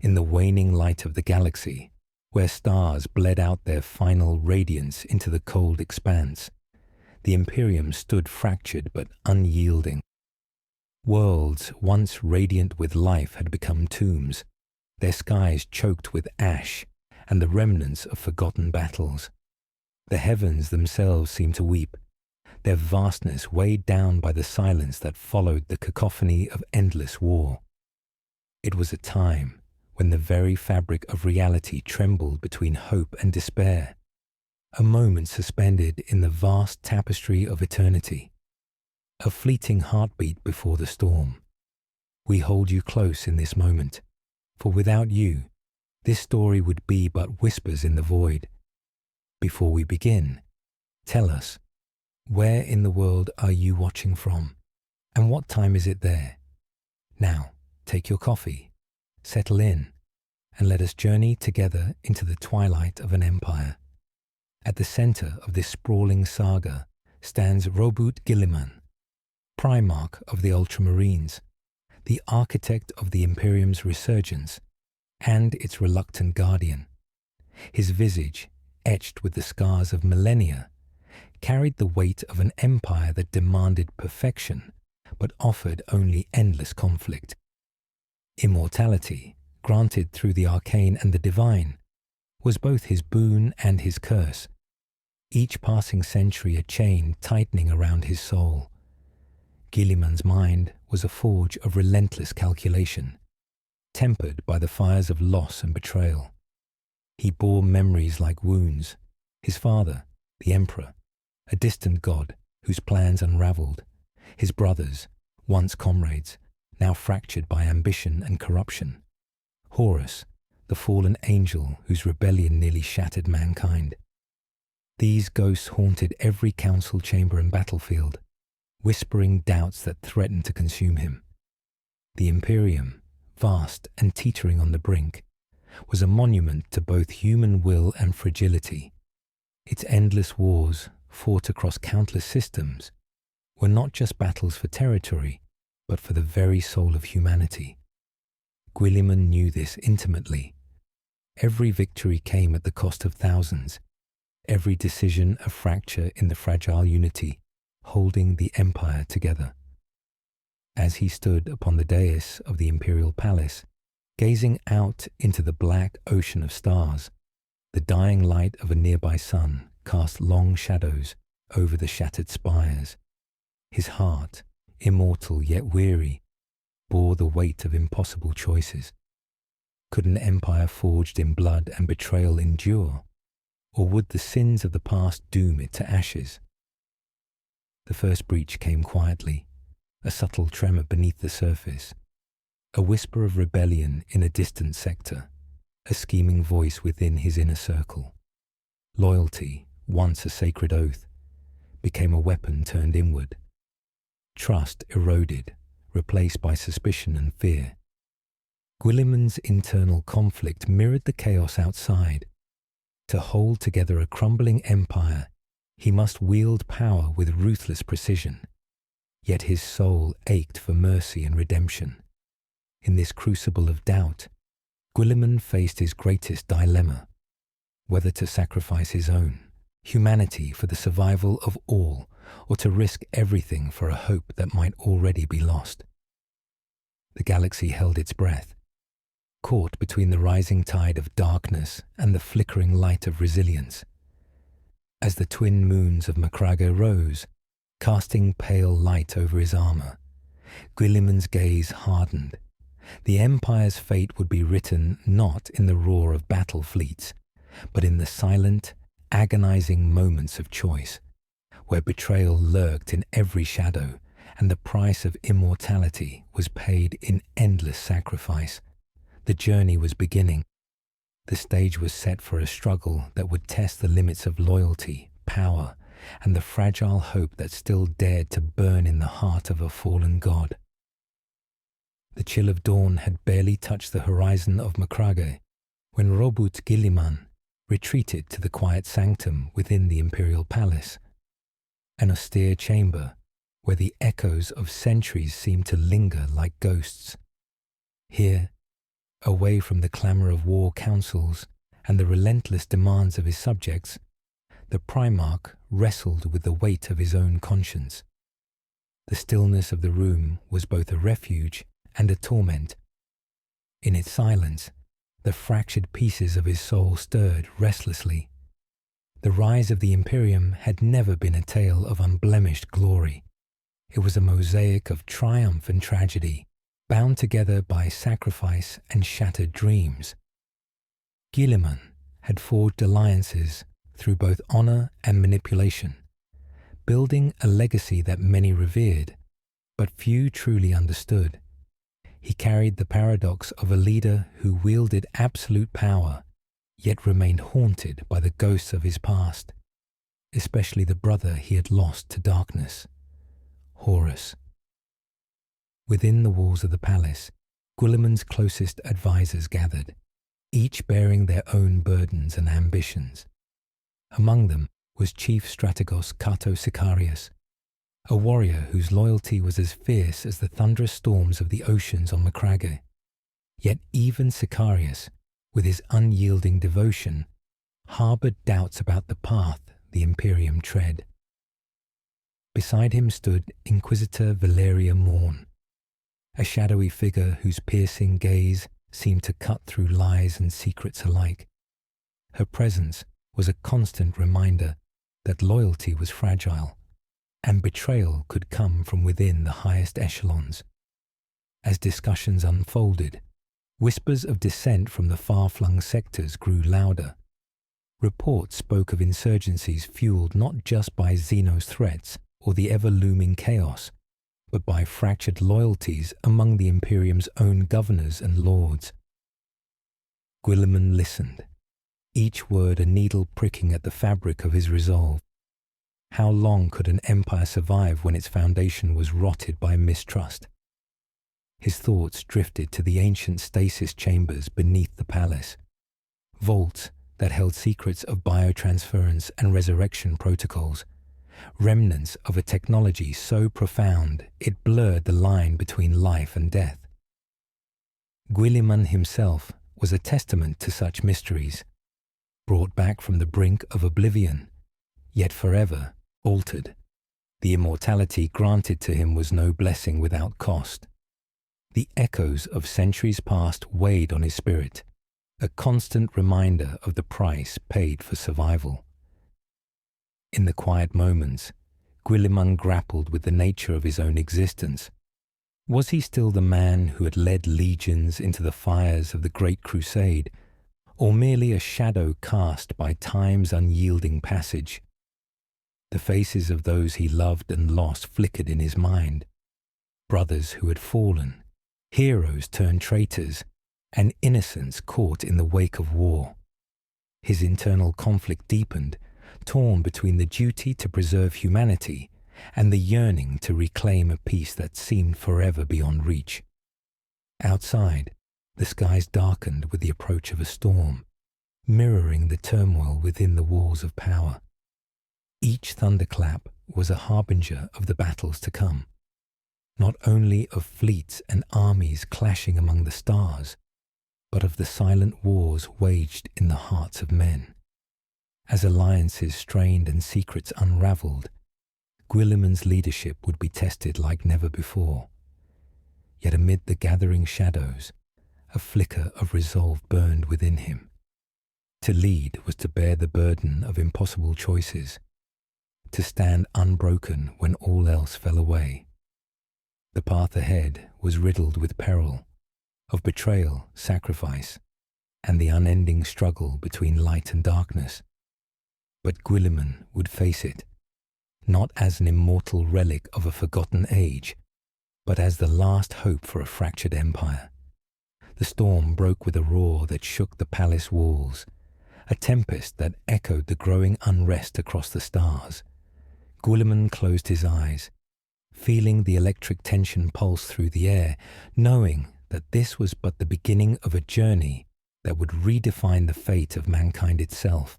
in the waning light of the galaxy, where stars bled out their final radiance into the cold expanse, the Imperium stood fractured but unyielding. Worlds once radiant with life had become tombs, their skies choked with ash and the remnants of forgotten battles. The heavens themselves seemed to weep, their vastness weighed down by the silence that followed the cacophony of endless war. It was a time when the very fabric of reality trembled between hope and despair, a moment suspended in the vast tapestry of eternity, a fleeting heartbeat before the storm. We hold you close in this moment, for without you, this story would be but whispers in the void. Before we begin, tell us, where in the world are you watching from, and what time is it there? Now, take your coffee, settle in, and let us journey together into the twilight of an empire. At the center of this sprawling saga stands Roboute Guilliman, Primarch of the Ultramarines, the architect of the Imperium's resurgence, and its reluctant guardian. His visage, etched with the scars of millennia, carried the weight of an empire that demanded perfection, but offered only endless conflict. Immortality, granted through the arcane and the divine, was both his boon and his curse, each passing century a chain tightening around his soul. Guilliman's mind was a forge of relentless calculation, tempered by the fires of loss and betrayal. He bore memories like wounds, his father, the Emperor, a distant god whose plans unraveled, his brothers, once comrades, now fractured by ambition and corruption, Horus, the fallen angel whose rebellion nearly shattered mankind. These ghosts haunted every council chamber and battlefield, whispering doubts that threatened to consume him. The Imperium, vast and teetering on the brink, was a monument to both human will and fragility. Its endless wars, fought across countless systems, were not just battles for territory, but for the very soul of humanity. Guilliman knew this intimately. Every victory came at the cost of thousands, every decision a fracture in the fragile unity holding the empire together. As he stood upon the dais of the imperial palace, gazing out into the black ocean of stars, the dying light of a nearby sun cast long shadows over the shattered spires. His heart, immortal yet weary, bore the weight of impossible choices. Could an empire forged in blood and betrayal endure, or would the sins of the past doom it to ashes? The first breach came quietly, a subtle tremor beneath the surface, a whisper of rebellion in a distant sector, a scheming voice within his inner circle. Loyalty, once a sacred oath, became a weapon turned inward. Trust eroded, replaced by suspicion and fear. Guilliman's internal conflict mirrored the chaos outside. To hold together a crumbling empire, he must wield power with ruthless precision. Yet his soul ached for mercy and redemption. In this crucible of doubt, Guilliman faced his greatest dilemma: whether to sacrifice his own humanity for the survival of all, or to risk everything for a hope that might already be lost. The galaxy held its breath, caught between the rising tide of darkness and the flickering light of resilience. As the twin moons of Macragge rose, casting pale light over his armor, Guilliman's gaze hardened. The Empire's fate would be written not in the roar of battle fleets, but in the silent, agonizing moments of choice, where betrayal lurked in every shadow and the price of immortality was paid in endless sacrifice. The journey was beginning. The stage was set for a struggle that would test the limits of loyalty, power, and the fragile hope that still dared to burn in the heart of a fallen god. The chill of dawn had barely touched the horizon of Macragge when Roboute Guilliman retreated to the quiet sanctum within the imperial palace, an austere chamber where the echoes of centuries seemed to linger like ghosts. Here, Away from the clamour of war councils and the relentless demands of his subjects, the Primarch wrestled with the weight of his own conscience. The stillness of the room was both a refuge and a torment. In its silence, the fractured pieces of his soul stirred restlessly. The rise of the Imperium had never been a tale of unblemished glory. It was a mosaic of triumph and tragedy, bound together by sacrifice and shattered dreams. Guilliman had forged alliances through both honor and manipulation, building a legacy that many revered, but few truly understood. He carried the paradox of a leader who wielded absolute power, yet remained haunted by the ghosts of his past, especially the brother he had lost to darkness, Horus. Within the walls of the palace, Guilliman's closest advisors gathered, each bearing their own burdens and ambitions. Among them was Chief Strategos Cato Sicarius, a warrior whose loyalty was as fierce as the thunderous storms of the oceans on Macragge. Yet even Sicarius, with his unyielding devotion, harboured doubts about the path the Imperium tread. Beside him stood Inquisitor Valeria Morn, a shadowy figure whose piercing gaze seemed to cut through lies and secrets alike. Her presence was a constant reminder that loyalty was fragile, and betrayal could come from within the highest echelons. As discussions unfolded, whispers of dissent from the far-flung sectors grew louder. Reports spoke of insurgencies fueled not just by Xeno's threats or the ever-looming chaos, but by fractured loyalties among the Imperium's own governors and lords. Guilliman listened, each word a needle pricking at the fabric of his resolve. How long could an empire survive when its foundation was rotted by mistrust? His thoughts drifted to the ancient stasis chambers beneath the palace, vaults that held secrets of biotransference and resurrection protocols, remnants of a technology so profound it blurred the line between life and death. Guilliman himself was a testament to such mysteries, brought back from the brink of oblivion, yet forever altered. The immortality granted to him was no blessing without cost. The echoes of centuries past weighed on his spirit, a constant reminder of the price paid for survival. In the quiet moments, Guilliman grappled with the nature of his own existence. Was he still the man who had led legions into the fires of the Great Crusade, or merely a shadow cast by time's unyielding passage? The faces of those he loved and lost flickered in his mind. Brothers who had fallen, heroes turned traitors, and innocents caught in the wake of war. His internal conflict deepened, torn between the duty to preserve humanity and the yearning to reclaim a peace that seemed forever beyond reach. Outside, the skies darkened with the approach of a storm, mirroring the turmoil within the walls of power. Each thunderclap was a harbinger of the battles to come, not only of fleets and armies clashing among the stars, but of the silent wars waged in the hearts of men. As alliances strained and secrets unravelled, Guilliman's leadership would be tested like never before. Yet amid the gathering shadows, a flicker of resolve burned within him. To lead was to bear the burden of impossible choices, to stand unbroken when all else fell away. The path ahead was riddled with peril, of betrayal, sacrifice, and the unending struggle between light and darkness. But Guilliman would face it, not as an immortal relic of a forgotten age, but as the last hope for a fractured empire. The storm broke with a roar that shook the palace walls, a tempest that echoed the growing unrest across the stars. Guilliman closed his eyes, feeling the electric tension pulse through the air, knowing that this was but the beginning of a journey that would redefine the fate of mankind itself.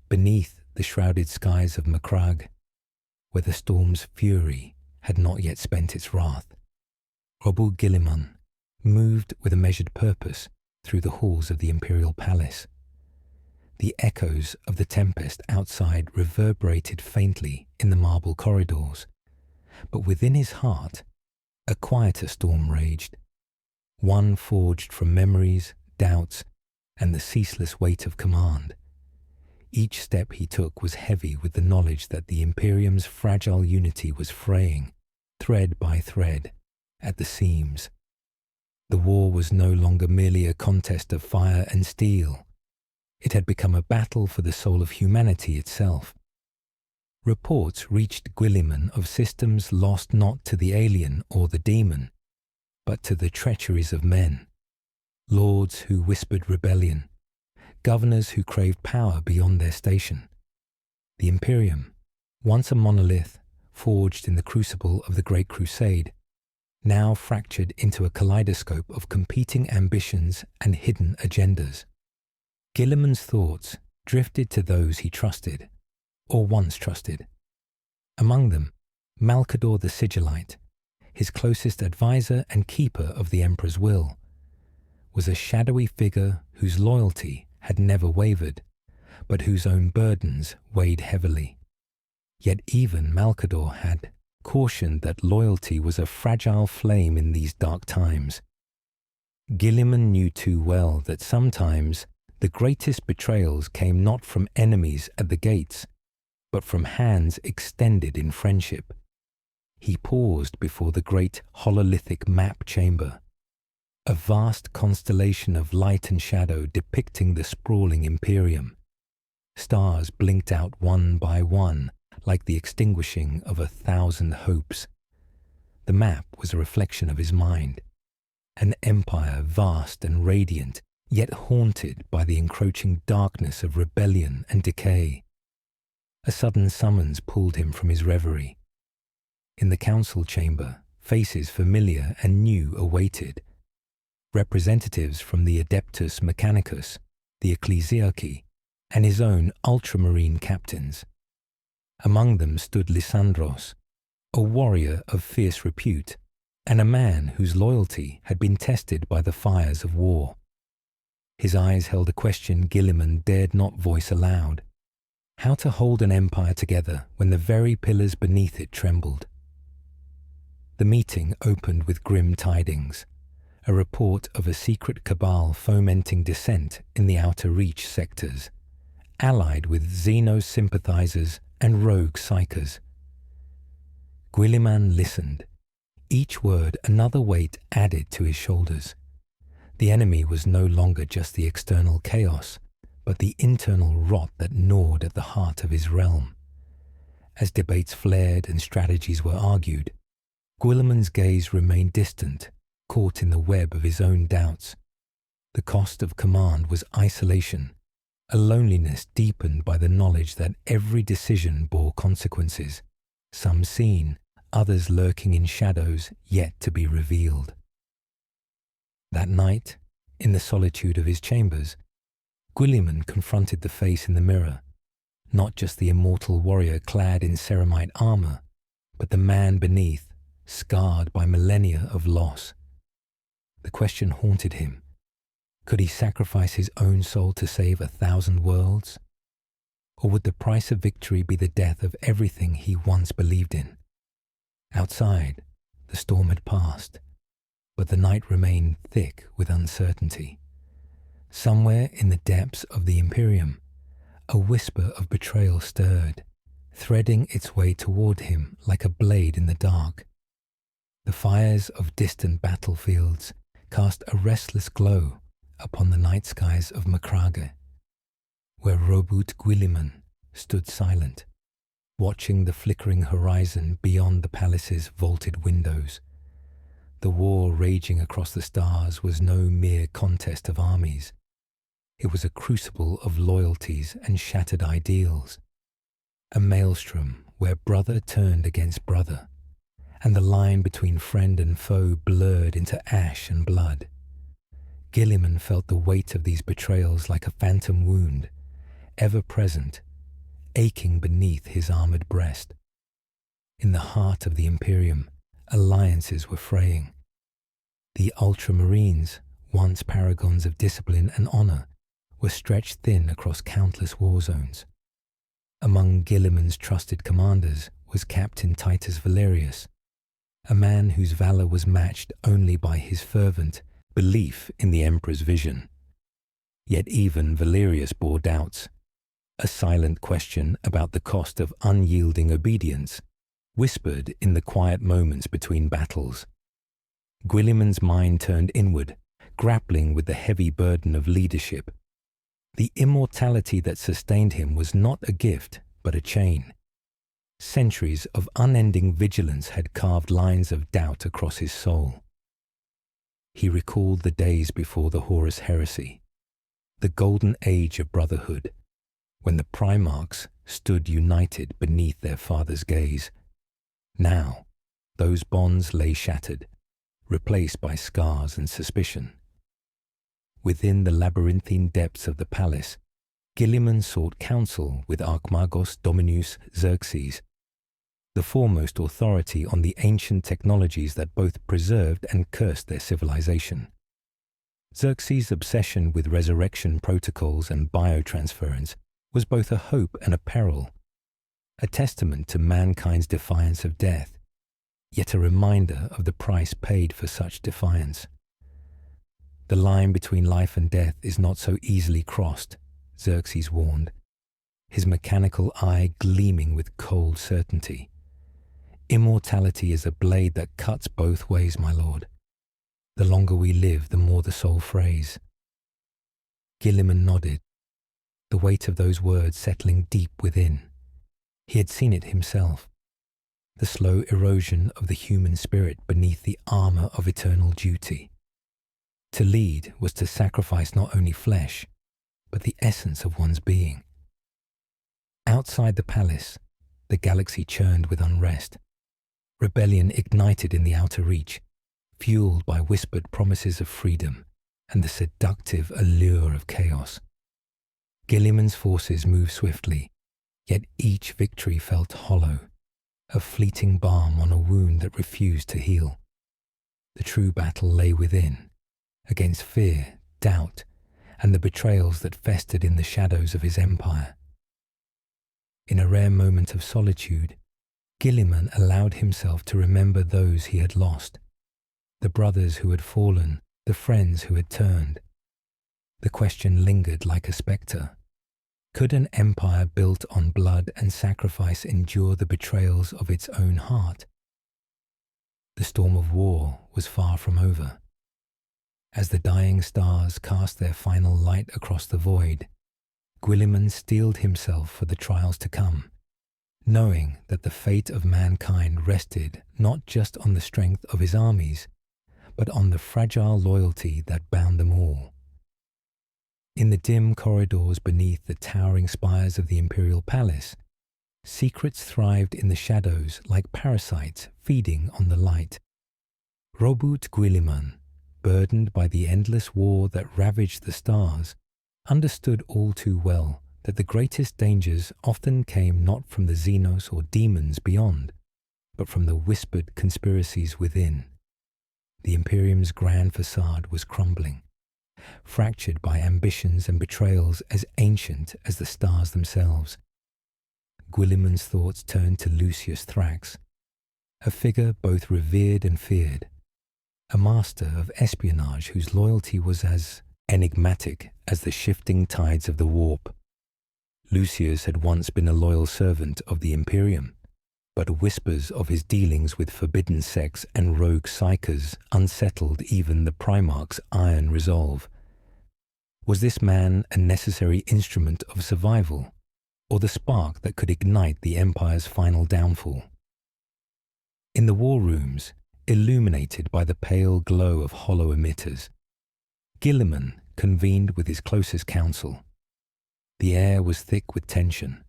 Beneath the shrouded skies of Macragge, where the storm's fury had not yet spent its wrath, Roboute Guilliman, moved with a measured purpose through the halls of the imperial palace. The echoes of the tempest outside reverberated faintly in the marble corridors, but within his heart a quieter storm raged, one forged from memories, doubts, and the ceaseless weight of command. Each step he took was heavy with the knowledge that the Imperium's fragile unity was fraying, thread by thread, at the seams. The war was no longer merely a contest of fire and steel. It had become a battle for the soul of humanity itself. Reports reached Guilliman of systems lost not to the alien or the demon, but to the treacheries of men, lords who whispered rebellion, governors who craved power beyond their station. The Imperium, once a monolith forged in the crucible of the Great Crusade, now fractured into a kaleidoscope of competing ambitions and hidden agendas. Guilliman's thoughts drifted to those he trusted, or once trusted. Among them, Malcador the Sigillite, his closest advisor and keeper of the Emperor's will, was a shadowy figure whose loyalty had never wavered, but whose own burdens weighed heavily. Yet even Malcador had cautioned that loyalty was a fragile flame in these dark times. Guilliman knew too well that sometimes the greatest betrayals came not from enemies at the gates, but from hands extended in friendship. He paused before the great hololithic map chamber, a vast constellation of light and shadow depicting the sprawling Imperium. Stars blinked out one by one, like the extinguishing of 1,000 hopes. The map was a reflection of his mind, an empire vast and radiant, yet haunted by the encroaching darkness of rebellion and decay. A sudden summons pulled him from his reverie. In the council chamber, faces familiar and new awaited. Representatives from the Adeptus Mechanicus, the Ecclesiarchy, and his own ultramarine captains. Among them stood Lysandros, a warrior of fierce repute, and a man whose loyalty had been tested by the fires of war. His eyes held a question Guilliman dared not voice aloud: how to hold an empire together when the very pillars beneath it trembled. The meeting opened with grim tidings, a report of a secret cabal fomenting dissent in the Outer Reach sectors, allied with Xenos sympathizers and rogue psychers. Guilliman listened, each word another weight added to his shoulders. The enemy was no longer just the external chaos, but the internal rot that gnawed at the heart of his realm. As debates flared and strategies were argued, Guilliman's gaze remained distant, caught in the web of his own doubts. The cost of command was isolation, a loneliness deepened by the knowledge that every decision bore consequences, some seen, others lurking in shadows yet to be revealed. That night, in the solitude of his chambers, Guilliman confronted the face in the mirror, not just the immortal warrior clad in ceramite armor, but the man beneath, scarred by millennia of loss. The question haunted him. Could he sacrifice his own soul to save 1,000 worlds? Or would the price of victory be the death of everything he once believed in? Outside, the storm had passed, but the night remained thick with uncertainty. Somewhere in the depths of the Imperium, a whisper of betrayal stirred, threading its way toward him like a blade in the dark. The fires of distant battlefields cast a restless glow upon the night skies of Macragge, where Roboute Guilliman stood silent, watching the flickering horizon beyond the palace's vaulted windows. The war raging across the stars was no mere contest of armies. It was a crucible of loyalties and shattered ideals, a maelstrom where brother turned against brother, and the line between friend and foe blurred into ash and blood. Guilliman felt the weight of these betrayals like a phantom wound, ever present, aching beneath his armored breast. In the heart of the Imperium, alliances were fraying. The ultramarines, once paragons of discipline and honor, were stretched thin across countless war zones. Among Guilliman's trusted commanders was Captain Titus Valerius, a man whose valor was matched only by his fervent belief in the emperor's vision. Yet even Valerius bore doubts, a silent question about the cost of unyielding obedience, whispered in the quiet moments between battles. Guilliman's mind turned inward, grappling with the heavy burden of leadership. The immortality that sustained him was not a gift, but a chain. Centuries of unending vigilance had carved lines of doubt across his soul. He recalled the days before the Horus heresy, the golden age of brotherhood, when the Primarchs stood united beneath their father's gaze. Now, those bonds lay shattered, replaced by scars and suspicion. Within the labyrinthine depths of the palace, Guilliman sought counsel with Archmagos Dominus Xerxes, the foremost authority on the ancient technologies that both preserved and cursed their civilization. Xerxes' obsession with resurrection protocols and biotransference was both a hope and a peril, a testament to mankind's defiance of death, yet a reminder of the price paid for such defiance. The line between life and death is not so easily crossed, Xerxes warned, his mechanical eye gleaming with cold certainty. Immortality is a blade that cuts both ways, my lord. The longer we live, the more the soul frays. Guilliman nodded, the weight of those words settling deep within. He had seen it himself, the slow erosion of the human spirit beneath the armor of eternal duty. To lead was to sacrifice not only flesh, but the essence of one's being. Outside the palace, the galaxy churned with unrest. Rebellion ignited in the outer reach, fueled by whispered promises of freedom and the seductive allure of chaos. Guilliman's forces moved swiftly, yet each victory felt hollow, a fleeting balm on a wound that refused to heal. The true battle lay within, against fear, doubt, and the betrayals that festered in the shadows of his empire. In a rare moment of solitude, Guilliman allowed himself to remember those he had lost, the brothers who had fallen, the friends who had turned. The question lingered like a spectre. Could an empire built on blood and sacrifice endure the betrayals of its own heart? The storm of war was far from over. As the dying stars cast their final light across the void, Guilliman steeled himself for the trials to come, knowing that the fate of mankind rested not just on the strength of his armies, but on the fragile loyalty that bound them all. In the dim corridors beneath the towering spires of the imperial palace, secrets thrived in the shadows like parasites feeding on the light. Roboute Guilliman, burdened by the endless war that ravaged the stars, understood all too well that the greatest dangers often came not from the Xenos or demons beyond, but from the whispered conspiracies within. The Imperium's grand facade was crumbling, fractured by ambitions and betrayals as ancient as the stars themselves. Guilliman's thoughts turned to Lucius Thrax, a figure both revered and feared, a master of espionage whose loyalty was as enigmatic as the shifting tides of the warp. Lucius had once been a loyal servant of the Imperium, but whispers of his dealings with forbidden sects and rogue psychers unsettled even the Primarch's iron resolve. Was this man a necessary instrument of survival, or the spark that could ignite the Empire's final downfall? In the war rooms, illuminated by the pale glow of hollow emitters, Guilliman convened with his closest council. The air was thick with tension,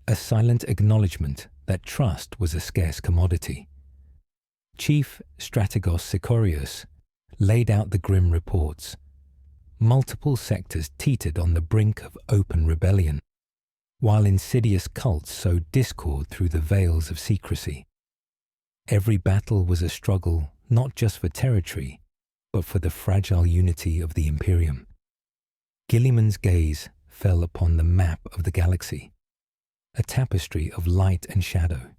a silent acknowledgement that trust was a scarce commodity. Chief Strategos Sicorius laid out the grim reports. Multiple sectors teetered on the brink of open rebellion, while insidious cults sowed discord through the veils of secrecy. Every battle was a struggle not just for territory, but for the fragile unity of the Imperium. Guilliman's gaze fell upon the map of the galaxy, a tapestry of light and shadow,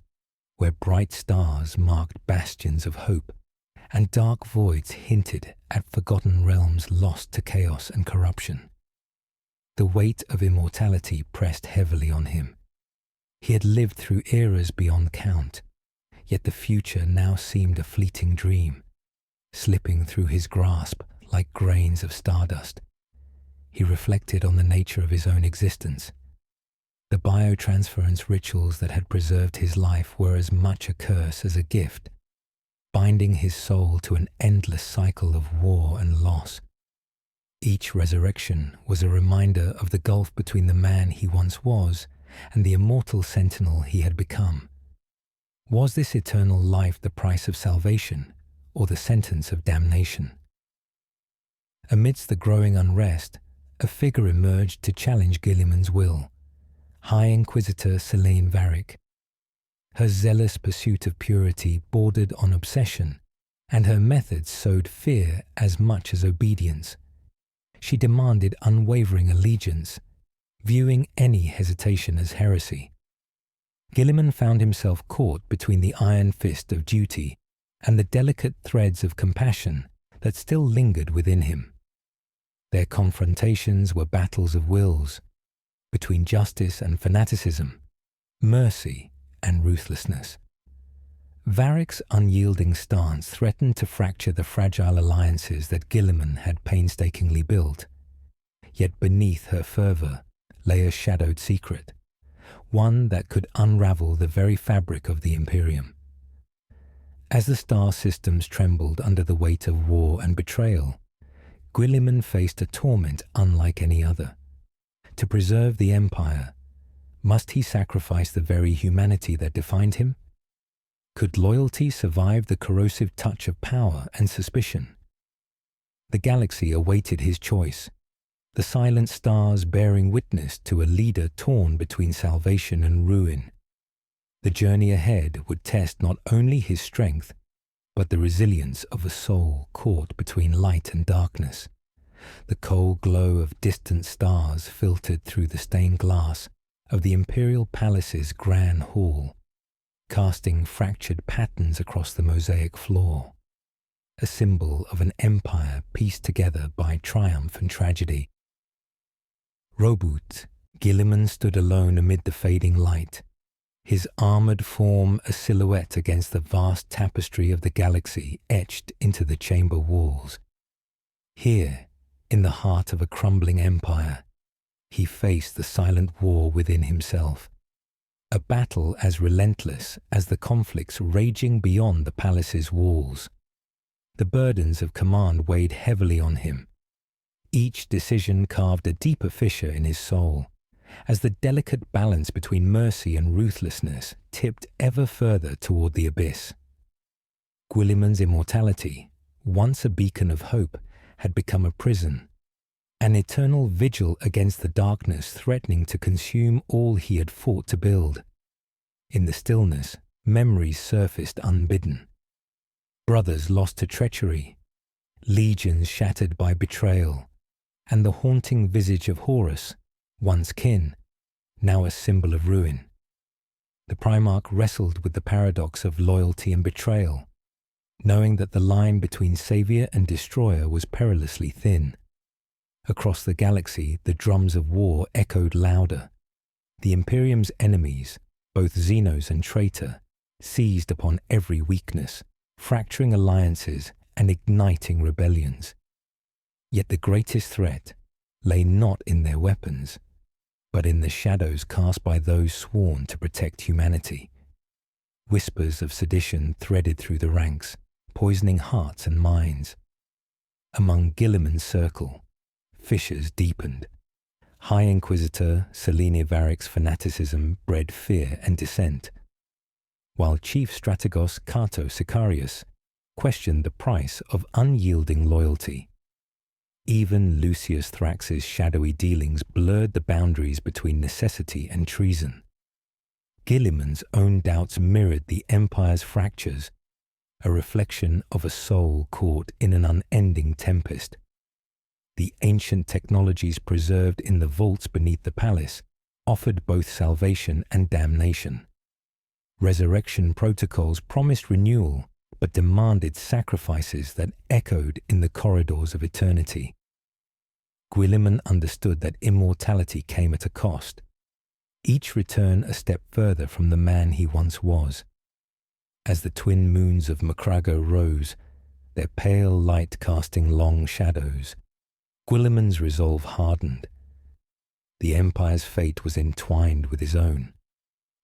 where bright stars marked bastions of hope and dark voids hinted at forgotten realms lost to chaos and corruption. The weight of immortality pressed heavily on him. He had lived through eras beyond count, yet the future now seemed a fleeting dream, slipping through his grasp like grains of stardust. He reflected on the nature of his own existence. The biotransference rituals that had preserved his life were as much a curse as a gift, binding his soul to an endless cycle of war and loss. Each resurrection was a reminder of the gulf between the man he once was and the immortal sentinel he had become. Was this eternal life the price of salvation or the sentence of damnation? Amidst the growing unrest, a figure emerged to challenge Guilliman's will, High Inquisitor Selene Varick. Her zealous pursuit of purity bordered on obsession, and her methods sowed fear as much as obedience. She demanded unwavering allegiance, viewing any hesitation as heresy. Guilliman found himself caught between the iron fist of duty and the delicate threads of compassion that still lingered within him. Their confrontations were battles of wills, between justice and fanaticism, mercy and ruthlessness. Varick's unyielding stance threatened to fracture the fragile alliances that Guilliman had painstakingly built. Yet beneath her fervour lay a shadowed secret, one that could unravel the very fabric of the Imperium. As the star systems trembled under the weight of war and betrayal, Guilliman faced a torment unlike any other. To preserve the Empire, must he sacrifice the very humanity that defined him? Could loyalty survive the corrosive touch of power and suspicion? The galaxy awaited his choice, the silent stars bearing witness to a leader torn between salvation and ruin. The journey ahead would test not only his strength, but the resilience of a soul caught between light and darkness. The cold glow of distant stars filtered through the stained glass of the Imperial Palace's grand hall, casting fractured patterns across the mosaic floor, a symbol of an empire pieced together by triumph and tragedy. Roboute Guilliman stood alone amid the fading light, his armoured form a silhouette against the vast tapestry of the galaxy etched into the chamber walls. Here, in the heart of a crumbling empire, he faced the silent war within himself, a battle as relentless as the conflicts raging beyond the palace's walls. The burdens of command weighed heavily on him. Each decision carved a deeper fissure in his soul, as the delicate balance between mercy and ruthlessness tipped ever further toward the abyss. Guilliman's immortality, once a beacon of hope, had become a prison, an eternal vigil against the darkness threatening to consume all he had fought to build. In the stillness, memories surfaced unbidden. Brothers lost to treachery, legions shattered by betrayal, and the haunting visage of Horus, once kin, now a symbol of ruin. The Primarch wrestled with the paradox of loyalty and betrayal, knowing that the line between savior and destroyer was perilously thin. Across the galaxy, the drums of war echoed louder. The Imperium's enemies, both Xenos and traitor, seized upon every weakness, fracturing alliances and igniting rebellions. Yet the greatest threat lay not in their weapons, but in the shadows cast by those sworn to protect humanity. Whispers of sedition threaded through the ranks, poisoning hearts and minds. Among Guilliman's circle, fissures deepened. High Inquisitor Selene Varick's fanaticism bred fear and dissent, while Chief Strategos Cato Sicarius questioned the price of unyielding loyalty. Even Lucius Thrax's shadowy dealings blurred the boundaries between necessity and treason. Guilliman's own doubts mirrored the Empire's fractures, a reflection of a soul caught in an unending tempest. The ancient technologies preserved in the vaults beneath the palace offered both salvation and damnation. Resurrection protocols promised renewal, but demanded sacrifices that echoed in the corridors of eternity. Guilliman understood that immortality came at a cost, each return a step further from the man he once was. As the twin moons of Macrago rose, their pale light casting long shadows, Guilliman's resolve hardened. The Empire's fate was entwined with his own,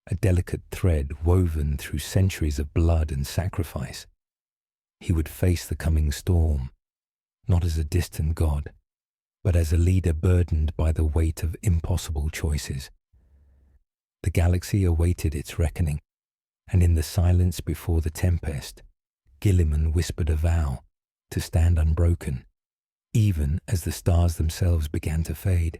a delicate thread woven through centuries of blood and sacrifice. He would face the coming storm, not as a distant god, but as a leader burdened by the weight of impossible choices. The galaxy awaited its reckoning, and in the silence before the tempest, Guilliman whispered a vow to stand unbroken, even as the stars themselves began to fade.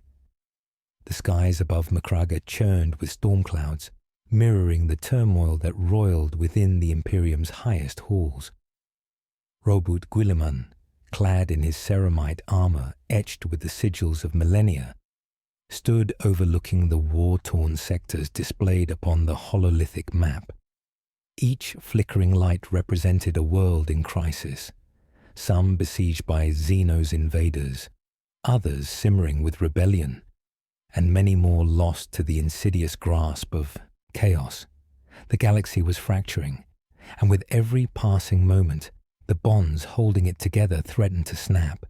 The skies above Macraga churned with storm clouds, mirroring the turmoil that roiled within the Imperium's highest halls. Roboute Guilliman, clad in his ceramite armor etched with the sigils of millennia, stood overlooking the war-torn sectors displayed upon the hololithic map. Each flickering light represented a world in crisis, some besieged by Xeno's invaders, others simmering with rebellion, and many more lost to the insidious grasp of chaos. The galaxy was fracturing, and with every passing moment, the bonds holding it together threatened to snap.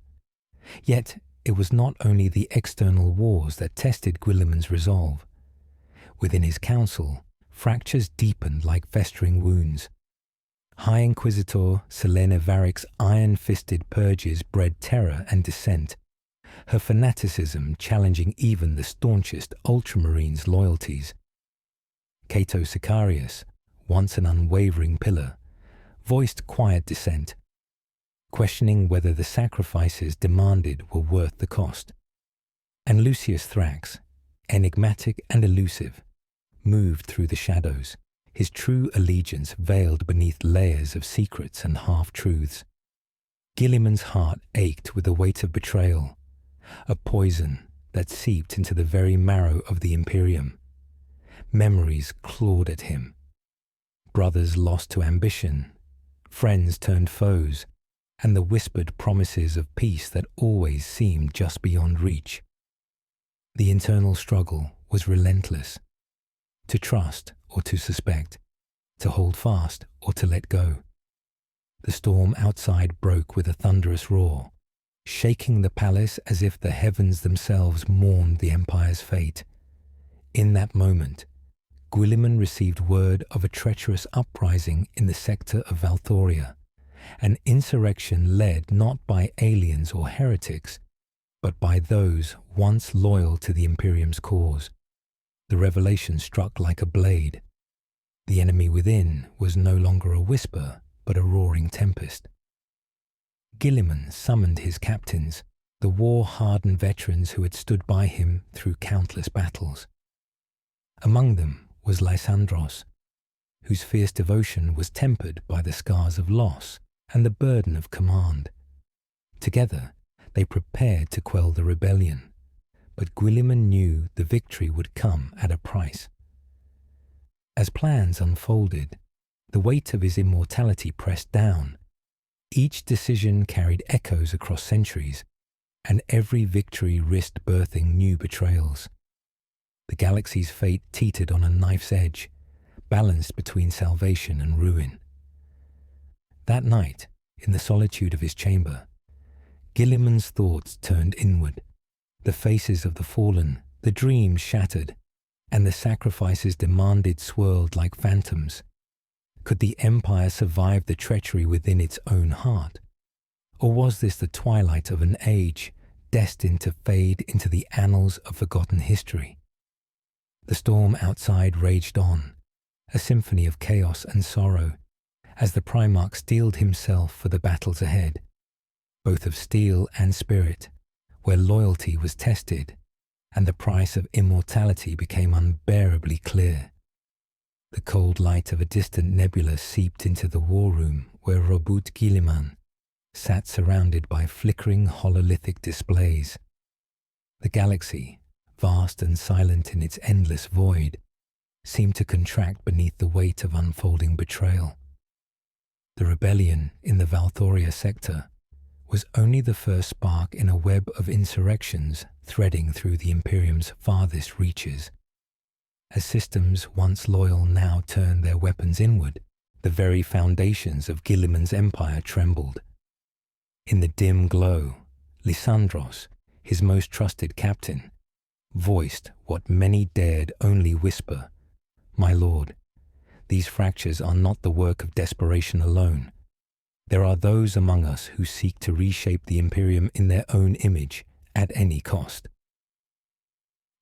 Yet it was not only the external wars that tested Guilliman's resolve. Within his council, fractures deepened like festering wounds. High Inquisitor Selene Varric's iron-fisted purges bred terror and dissent, her fanaticism challenging even the staunchest Ultramarines' loyalties. Cato Sicarius, once an unwavering pillar, voiced quiet dissent, questioning whether the sacrifices demanded were worth the cost. And Lucius Thrax, enigmatic and elusive, moved through the shadows, his true allegiance veiled beneath layers of secrets and half-truths. Guilliman's heart ached with the weight of betrayal, a poison that seeped into the very marrow of the Imperium. Memories clawed at him. Brothers lost to ambition, friends turned foes, and the whispered promises of peace that always seemed just beyond reach. The internal struggle was relentless. To trust or to suspect, to hold fast or to let go. The storm outside broke with a thunderous roar, shaking the palace as if the heavens themselves mourned the Empire's fate. In that moment, Guilliman received word of a treacherous uprising in the sector of Valthoria, an insurrection led not by aliens or heretics, but by those once loyal to the Imperium's cause. The revelation struck like a blade. The enemy within was no longer a whisper, but a roaring tempest. Guilliman summoned his captains, the war-hardened veterans who had stood by him through countless battles. Among them was Lysandros, whose fierce devotion was tempered by the scars of loss and the burden of command. Together, they prepared to quell the rebellion, but Guilliman knew the victory would come at a price. As plans unfolded, the weight of his immortality pressed down. Each decision carried echoes across centuries, and every victory risked birthing new betrayals. The galaxy's fate teetered on a knife's edge, balanced between salvation and ruin. That night, in the solitude of his chamber, Guilliman's thoughts turned inward. The faces of the fallen, the dreams shattered, and the sacrifices demanded swirled like phantoms. Could the Empire survive the treachery within its own heart? Or was this the twilight of an age destined to fade into the annals of forgotten history? The storm outside raged on, a symphony of chaos and sorrow, as the Primarch steeled himself for the battles ahead, both of steel and spirit, where loyalty was tested and the price of immortality became unbearably clear. The cold light of a distant nebula seeped into the war room where Roboute Guilliman sat surrounded by flickering hololithic displays. The galaxy, vast and silent in its endless void, seemed to contract beneath the weight of unfolding betrayal. The rebellion in the Valthoria sector was only the first spark in a web of insurrections threading through the Imperium's farthest reaches. As systems once loyal now turned their weapons inward, the very foundations of Guilliman's empire trembled. In the dim glow, Lysandros, his most trusted captain, voiced what many dared only whisper, "My lord, these fractures are not the work of desperation alone. There are those among us who seek to reshape the Imperium in their own image at any cost."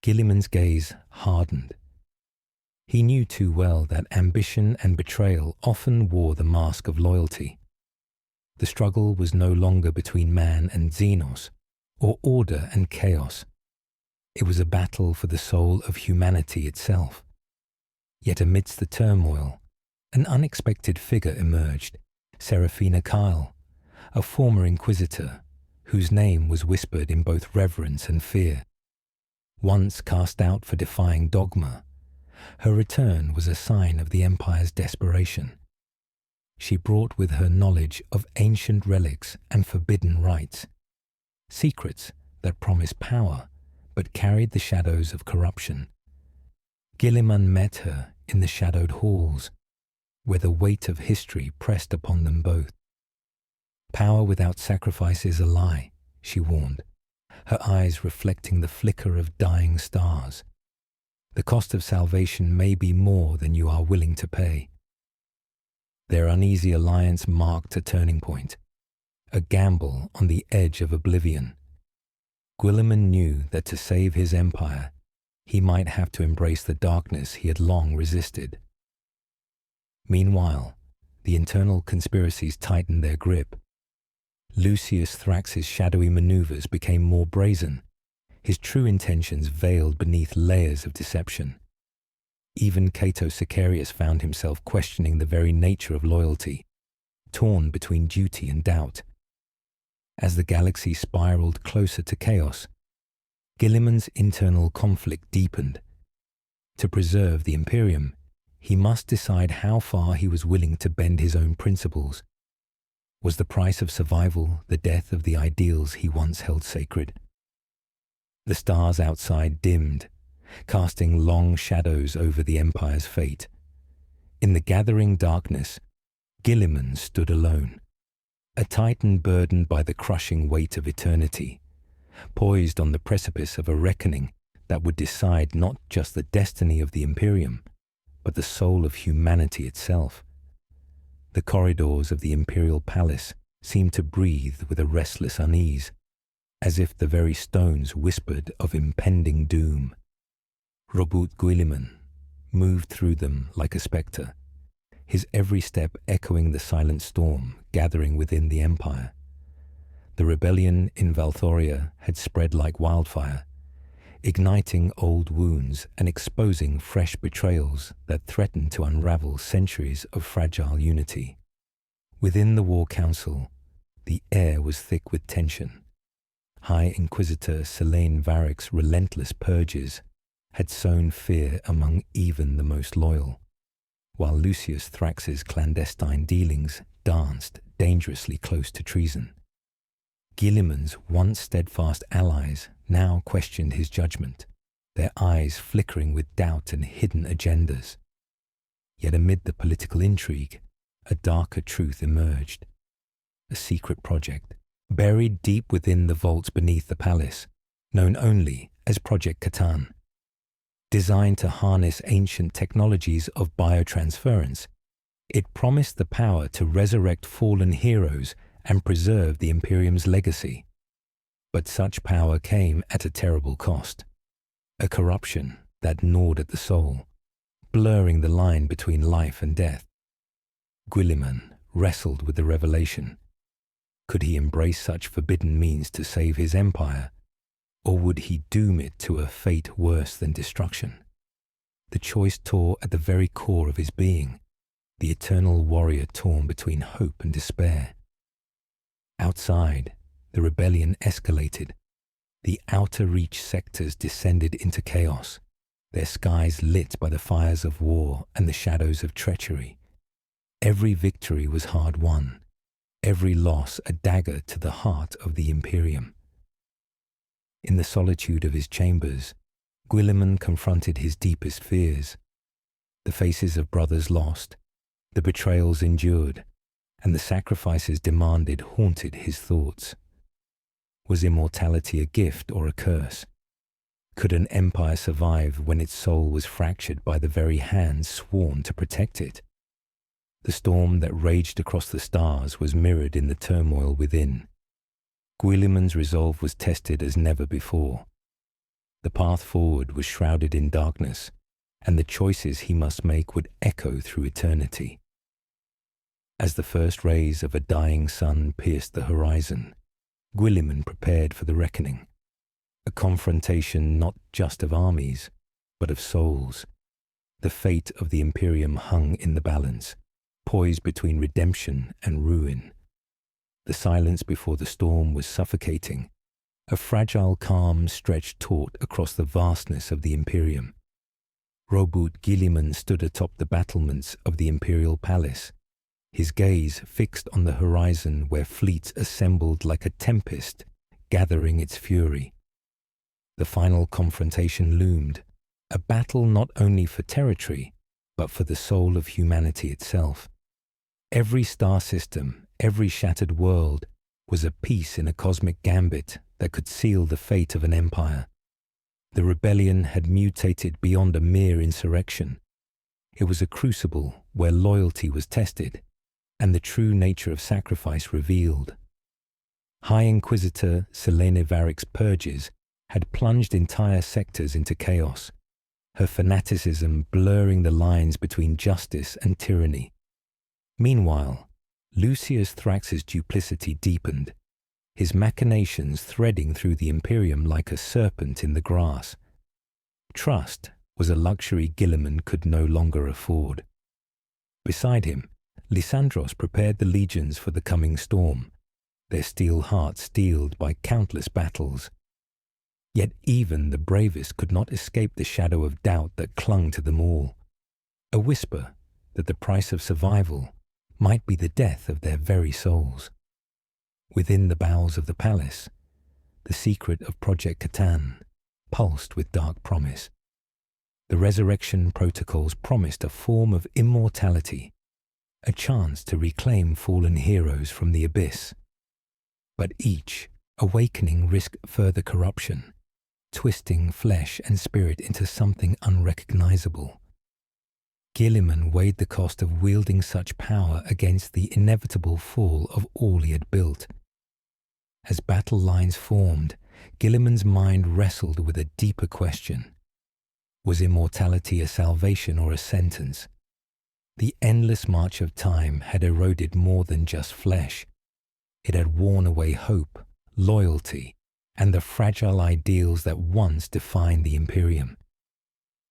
Guilliman's gaze hardened. He knew too well that ambition and betrayal often wore the mask of loyalty. The struggle was no longer between man and Xenos, or order and chaos. It was a battle for the soul of humanity itself. Yet amidst the turmoil, an unexpected figure emerged, Seraphina Kyle, a former Inquisitor, whose name was whispered in both reverence and fear. Once cast out for defying dogma, her return was a sign of the Empire's desperation. She brought with her knowledge of ancient relics and forbidden rites, secrets that promised power but carried the shadows of corruption. Guilliman met her in the shadowed halls, where the weight of history pressed upon them both. "Power without sacrifice is a lie," she warned, her eyes reflecting the flicker of dying stars. "The cost of salvation may be more than you are willing to pay." Their uneasy alliance marked a turning point, a gamble on the edge of oblivion. Guilliman knew that to save his empire, he might have to embrace the darkness he had long resisted. Meanwhile, the internal conspiracies tightened their grip. Lucius Thrax's shadowy maneuvers became more brazen, his true intentions veiled beneath layers of deception. Even Cato Sicarius found himself questioning the very nature of loyalty, torn between duty and doubt. As the galaxy spiraled closer to chaos, Guilliman's internal conflict deepened. To preserve the Imperium, he must decide how far he was willing to bend his own principles. Was the price of survival the death of the ideals he once held sacred? The stars outside dimmed, casting long shadows over the Empire's fate. In the gathering darkness, Guilliman stood alone, a titan burdened by the crushing weight of eternity, poised on the precipice of a reckoning that would decide not just the destiny of the Imperium, but the soul of humanity itself. The corridors of the Imperial Palace seemed to breathe with a restless unease, as if the very stones whispered of impending doom. Roboute Guilliman moved through them like a spectre, his every step echoing the silent storm gathering within the Empire. The rebellion in Valthoria had spread like wildfire, igniting old wounds and exposing fresh betrayals that threatened to unravel centuries of fragile unity. Within the War Council, the air was thick with tension. High Inquisitor Selene Varric's relentless purges had sown fear among even the most loyal, while Lucius Thrax's clandestine dealings danced dangerously close to treason. Guilliman's once steadfast allies now questioned his judgment, their eyes flickering with doubt and hidden agendas. Yet amid the political intrigue, a darker truth emerged. A secret project, buried deep within the vaults beneath the palace, known only as Project Catan. Designed to harness ancient technologies of biotransference, it promised the power to resurrect fallen heroes and preserve the Imperium's legacy. But such power came at a terrible cost, a corruption that gnawed at the soul, blurring the line between life and death. Guilliman wrestled with the revelation. Could he embrace such forbidden means to save his empire, or would he doom it to a fate worse than destruction? The choice tore at the very core of his being, the eternal warrior torn between hope and despair. Outside, the rebellion escalated. The outer reach sectors descended into chaos, their skies lit by the fires of war and the shadows of treachery. Every victory was hard won, every loss a dagger to the heart of the Imperium. In the solitude of his chambers, Guilliman confronted his deepest fears. The faces of brothers lost, the betrayals endured, and the sacrifices demanded haunted his thoughts. Was immortality a gift or a curse? Could an empire survive when its soul was fractured by the very hands sworn to protect it? The storm that raged across the stars was mirrored in the turmoil within. Guilliman's resolve was tested as never before. The path forward was shrouded in darkness, and the choices he must make would echo through eternity. As the first rays of a dying sun pierced the horizon, Guilliman prepared for the reckoning, a confrontation not just of armies, but of souls. The fate of the Imperium hung in the balance, poised between redemption and ruin. The silence before the storm was suffocating. A fragile calm stretched taut across the vastness of the Imperium. Roboute Guilliman stood atop the battlements of the Imperial Palace, his gaze fixed on the horizon where fleets assembled like a tempest, gathering its fury. The final confrontation loomed, a battle not only for territory, but for the soul of humanity itself. Every star system, every shattered world, was a piece in a cosmic gambit that could seal the fate of an empire. The rebellion had mutated beyond a mere insurrection. It was a crucible where loyalty was tested, and the true nature of sacrifice revealed. High Inquisitor Selene Varric's purges had plunged entire sectors into chaos, her fanaticism blurring the lines between justice and tyranny. Meanwhile, Lucius Thrax's duplicity deepened, his machinations threading through the Imperium like a serpent in the grass. Trust was a luxury Guilliman could no longer afford. Beside him, Lysandros prepared the legions for the coming storm, their steel hearts steeled by countless battles. Yet even the bravest could not escape the shadow of doubt that clung to them all, a whisper that the price of survival might be the death of their very souls. Within the bowels of the palace, the secret of Project Catan pulsed with dark promise. The resurrection protocols promised a form of immortality, a chance to reclaim fallen heroes from the abyss. But each awakening risked further corruption, twisting flesh and spirit into something unrecognizable. Guilliman weighed the cost of wielding such power against the inevitable fall of all he had built. As battle lines formed, Guilliman's mind wrestled with a deeper question. Was immortality a salvation or a sentence? The endless march of time had eroded more than just flesh. It had worn away hope, loyalty, and the fragile ideals that once defined the Imperium.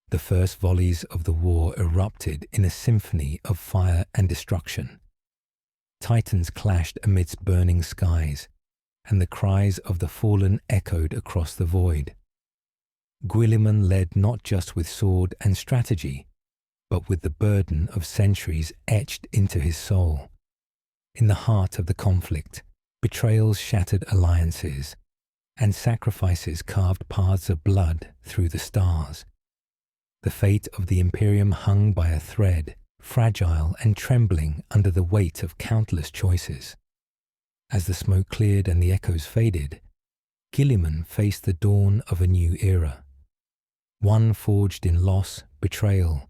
The first volleys of the war erupted in a symphony of fire and destruction. Titans clashed amidst burning skies, and the cries of the fallen echoed across the void. Guilliman led not just with sword and strategy, but with the burden of centuries etched into his soul. In the heart of the conflict, betrayals shattered alliances, and sacrifices carved paths of blood through the stars. The fate of the Imperium hung by a thread, fragile and trembling under the weight of countless choices. As the smoke cleared and the echoes faded, Guilliman faced the dawn of a new era, one forged in loss, betrayal,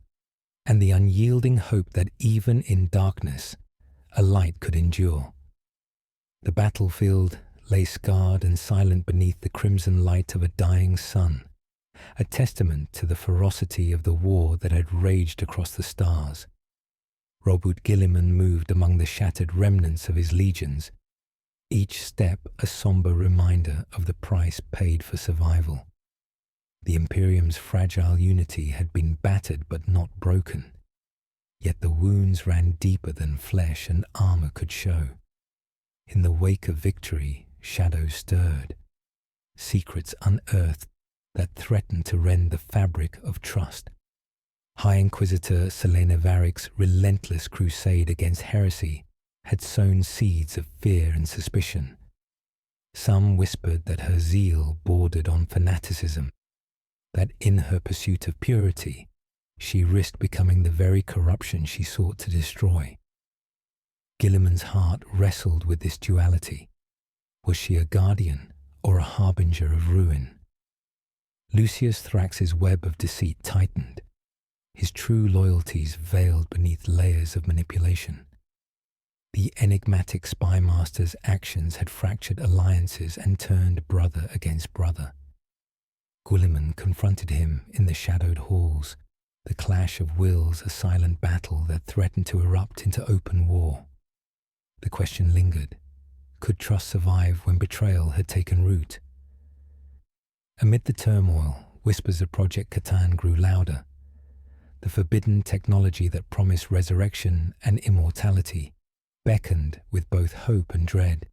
and the unyielding hope that even in darkness, a light could endure. The battlefield lay scarred and silent beneath the crimson light of a dying sun, a testament to the ferocity of the war that had raged across the stars. Roboute Guilliman moved among the shattered remnants of his legions, each step a somber reminder of the price paid for survival. The Imperium's fragile unity had been battered but not broken. Yet the wounds ran deeper than flesh and armor could show. In the wake of victory, shadows stirred, secrets unearthed that threatened to rend the fabric of trust. High Inquisitor Selena Varric's relentless crusade against heresy had sown seeds of fear and suspicion. Some whispered that her zeal bordered on fanaticism, that in her pursuit of purity, she risked becoming the very corruption she sought to destroy. Guilliman's heart wrestled with this duality. Was she a guardian or a harbinger of ruin? Lucius Thrax's web of deceit tightened, his true loyalties veiled beneath layers of manipulation. The enigmatic spy master's actions had fractured alliances and turned brother against brother. Guilliman confronted him in the shadowed halls, the clash of wills a silent battle that threatened to erupt into open war. The question lingered. Could trust survive when betrayal had taken root? Amid the turmoil, whispers of Project Catan grew louder. The forbidden technology that promised resurrection and immortality beckoned with both hope and dread.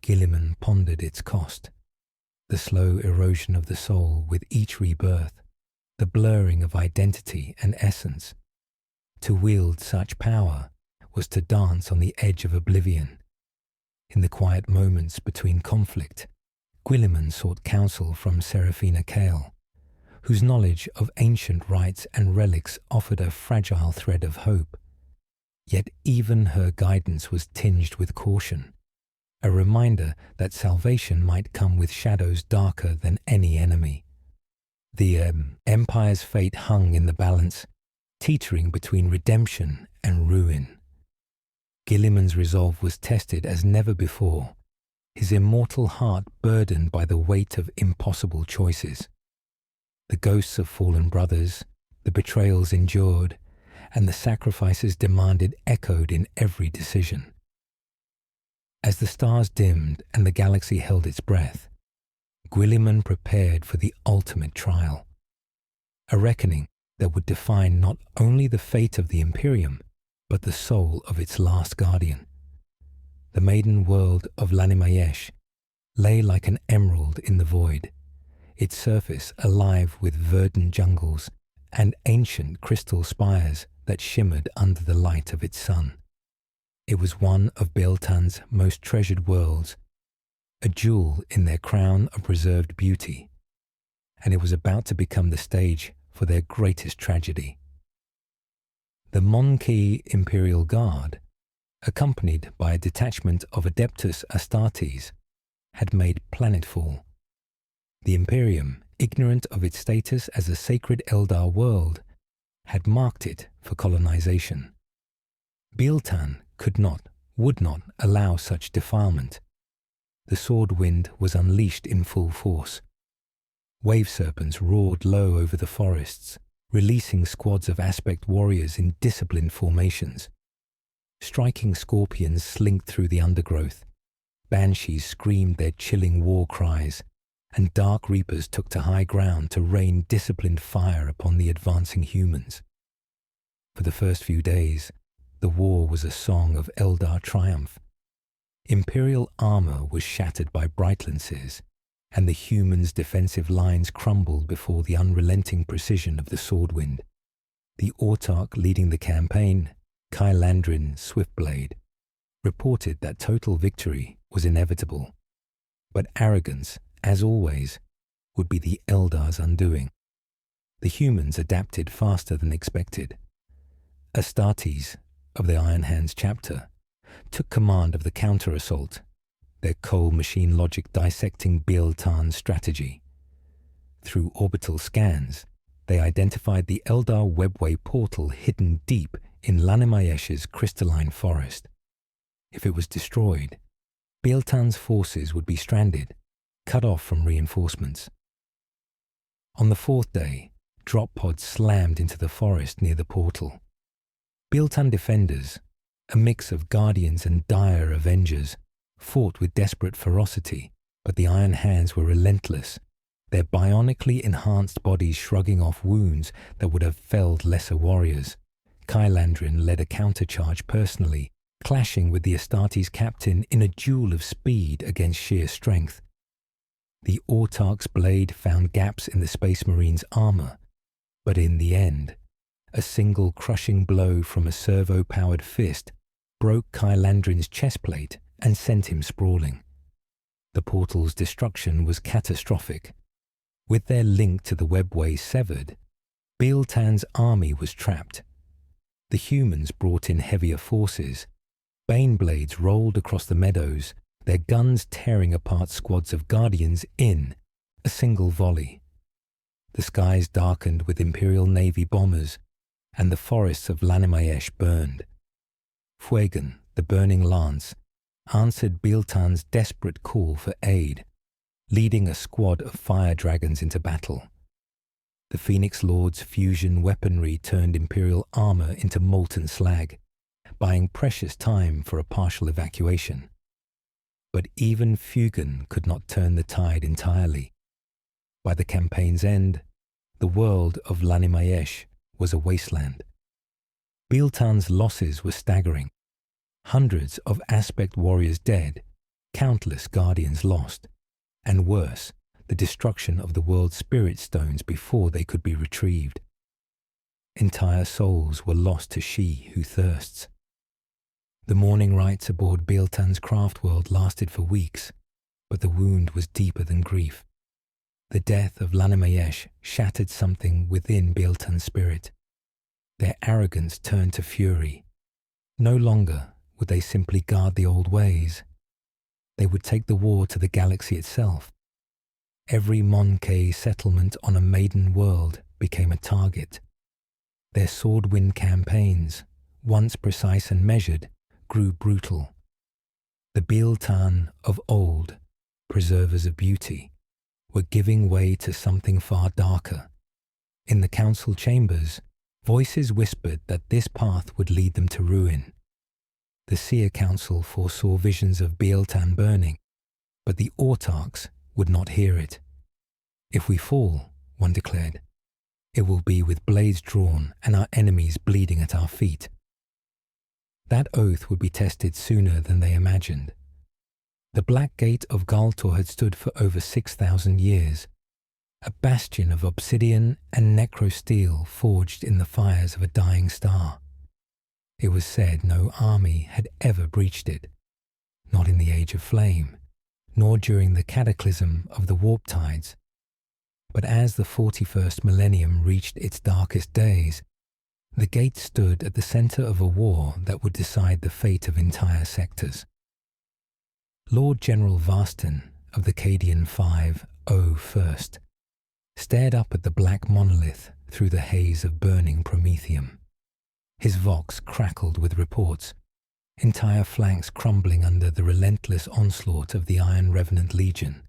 Guilliman pondered its cost. The slow erosion of the soul with each rebirth, the blurring of identity and essence. To wield such power was to dance on the edge of oblivion. In the quiet moments between conflict, Guilliman sought counsel from Seraphina Kale, whose knowledge of ancient rites and relics offered a fragile thread of hope. Yet even her guidance was tinged with caution, a reminder that salvation might come with shadows darker than any enemy. The Empire's fate hung in the balance, teetering between redemption and ruin. Guilliman's resolve was tested as never before, his immortal heart burdened by the weight of impossible choices. The ghosts of fallen brothers, the betrayals endured, and the sacrifices demanded echoed in every decision. As the stars dimmed and the galaxy held its breath, Guilliman prepared for the ultimate trial, a reckoning that would define not only the fate of the Imperium, but the soul of its last guardian. The maiden world of Lanimayesh lay like an emerald in the void, its surface alive with verdant jungles and ancient crystal spires that shimmered under the light of its sun. It was one of Beltan's most treasured worlds, a jewel in their crown of preserved beauty, and it was about to become the stage for their greatest tragedy. The Monkey Imperial Guard, accompanied by a detachment of Adeptus Astartes, had made planetfall. The Imperium, ignorant of its status as a sacred Eldar world, had marked it for colonization. Beltan would not allow such defilement. The sword wind was unleashed in full force. Wave serpents roared low over the forests, releasing squads of aspect warriors in disciplined formations. Striking scorpions slinked through the undergrowth. Banshees screamed their chilling war cries, and dark reapers took to high ground to rain disciplined fire upon the advancing humans. For the first few days, the war was a song of Eldar triumph. Imperial armor was shattered by brightlances, and the humans' defensive lines crumbled before the unrelenting precision of the swordwind. The autarch leading the campaign, Kylandrin Swiftblade, reported that total victory was inevitable, but arrogance, as always, would be the Eldar's undoing. The humans adapted faster than expected. Astartes, of the Iron Hands chapter, took command of the counter-assault, their cold machine logic dissecting Beltan's strategy. Through orbital scans, they identified the Eldar webway portal hidden deep in Lanimayesh's crystalline forest. If it was destroyed, Beltan's forces would be stranded, cut off from reinforcements. On the fourth day, drop pods slammed into the forest near the portal. Beltan defenders, a mix of guardians and dire avengers, fought with desperate ferocity, but the Iron Hands were relentless, their bionically enhanced bodies shrugging off wounds that would have felled lesser warriors, Kylandrin led a countercharge personally, clashing with the Astartes captain in a duel of speed against sheer strength. The Autarch's blade found gaps in the Space Marine's armor, but in the end, a single crushing blow from a servo-powered fist broke Kylandrin's chestplate and sent him sprawling. The portal's destruction was catastrophic. With their link to the webway severed, Bealtan's army was trapped. The humans brought in heavier forces. Baneblades rolled across the meadows, their guns tearing apart squads of Guardians in a single volley. The skies darkened with Imperial Navy bombers, and the forests of Lanimaesh burned. Fuegan, the burning lance, answered Bealtan's desperate call for aid, leading a squad of fire dragons into battle. The Phoenix Lord's fusion weaponry turned Imperial armor into molten slag, buying precious time for a partial evacuation. But even Fuegan could not turn the tide entirely. By the campaign's end, the world of Lanimaesh was a wasteland. Bealtan's losses were staggering. Hundreds of Aspect warriors dead, countless Guardians lost, and worse, the destruction of the world's spirit stones before they could be retrieved. Entire souls were lost to she who thirsts. The mourning rites aboard Bealtan's craft world lasted for weeks, but the wound was deeper than grief. The death of Lanimaesh shattered something within Bealtan's spirit. Their arrogance turned to fury. No longer would they simply guard the old ways. They would take the war to the galaxy itself. Every Monkey settlement on a maiden world became a target. Their swordwind campaigns, once precise and measured, grew brutal. The Bealtan of old, preservers of beauty, were giving way to something far darker. In the council chambers, voices whispered that this path would lead them to ruin. The Seer Council foresaw visions of Bealtan burning, but the Autarchs would not hear it. If we fall, one declared, it will be with blades drawn and our enemies bleeding at our feet. That oath would be tested sooner than they imagined. The Black Gate of Galtor had stood for over 6,000 years, a bastion of obsidian and necrosteel forged in the fires of a dying star. It was said no army had ever breached it, not in the Age of Flame, nor during the cataclysm of the warp tides. But as the 41st millennium reached its darkest days, the gate stood at the center of a war that would decide the fate of entire sectors. Lord General Varston of the Cadian 501st stared up at the black monolith through the haze of burning promethium. His vox crackled with reports, entire flanks crumbling under the relentless onslaught of the Iron Revenant Legion.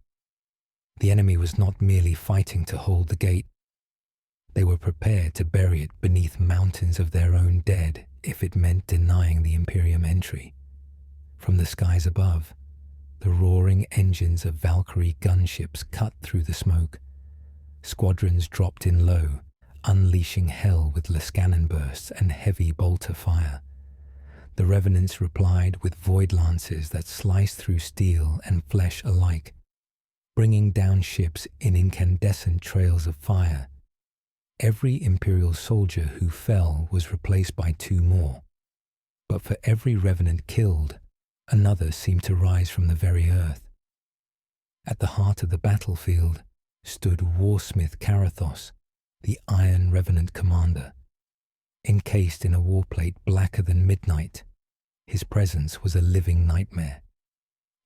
The enemy was not merely fighting to hold the gate. They were prepared to bury it beneath mountains of their own dead if it meant denying the Imperium entry. From the skies above, the roaring engines of Valkyrie gunships cut through the smoke. Squadrons dropped in low, unleashing hell with Lascannon bursts and heavy bolter fire. The Revenants replied with void lances that sliced through steel and flesh alike, bringing down ships in incandescent trails of fire. Every Imperial soldier who fell was replaced by two more, but for every Revenant killed, another seemed to rise from the very earth. At the heart of the battlefield stood Warsmith Karathos, the Iron Revenant commander. Encased in a warplate blacker than midnight, his presence was a living nightmare.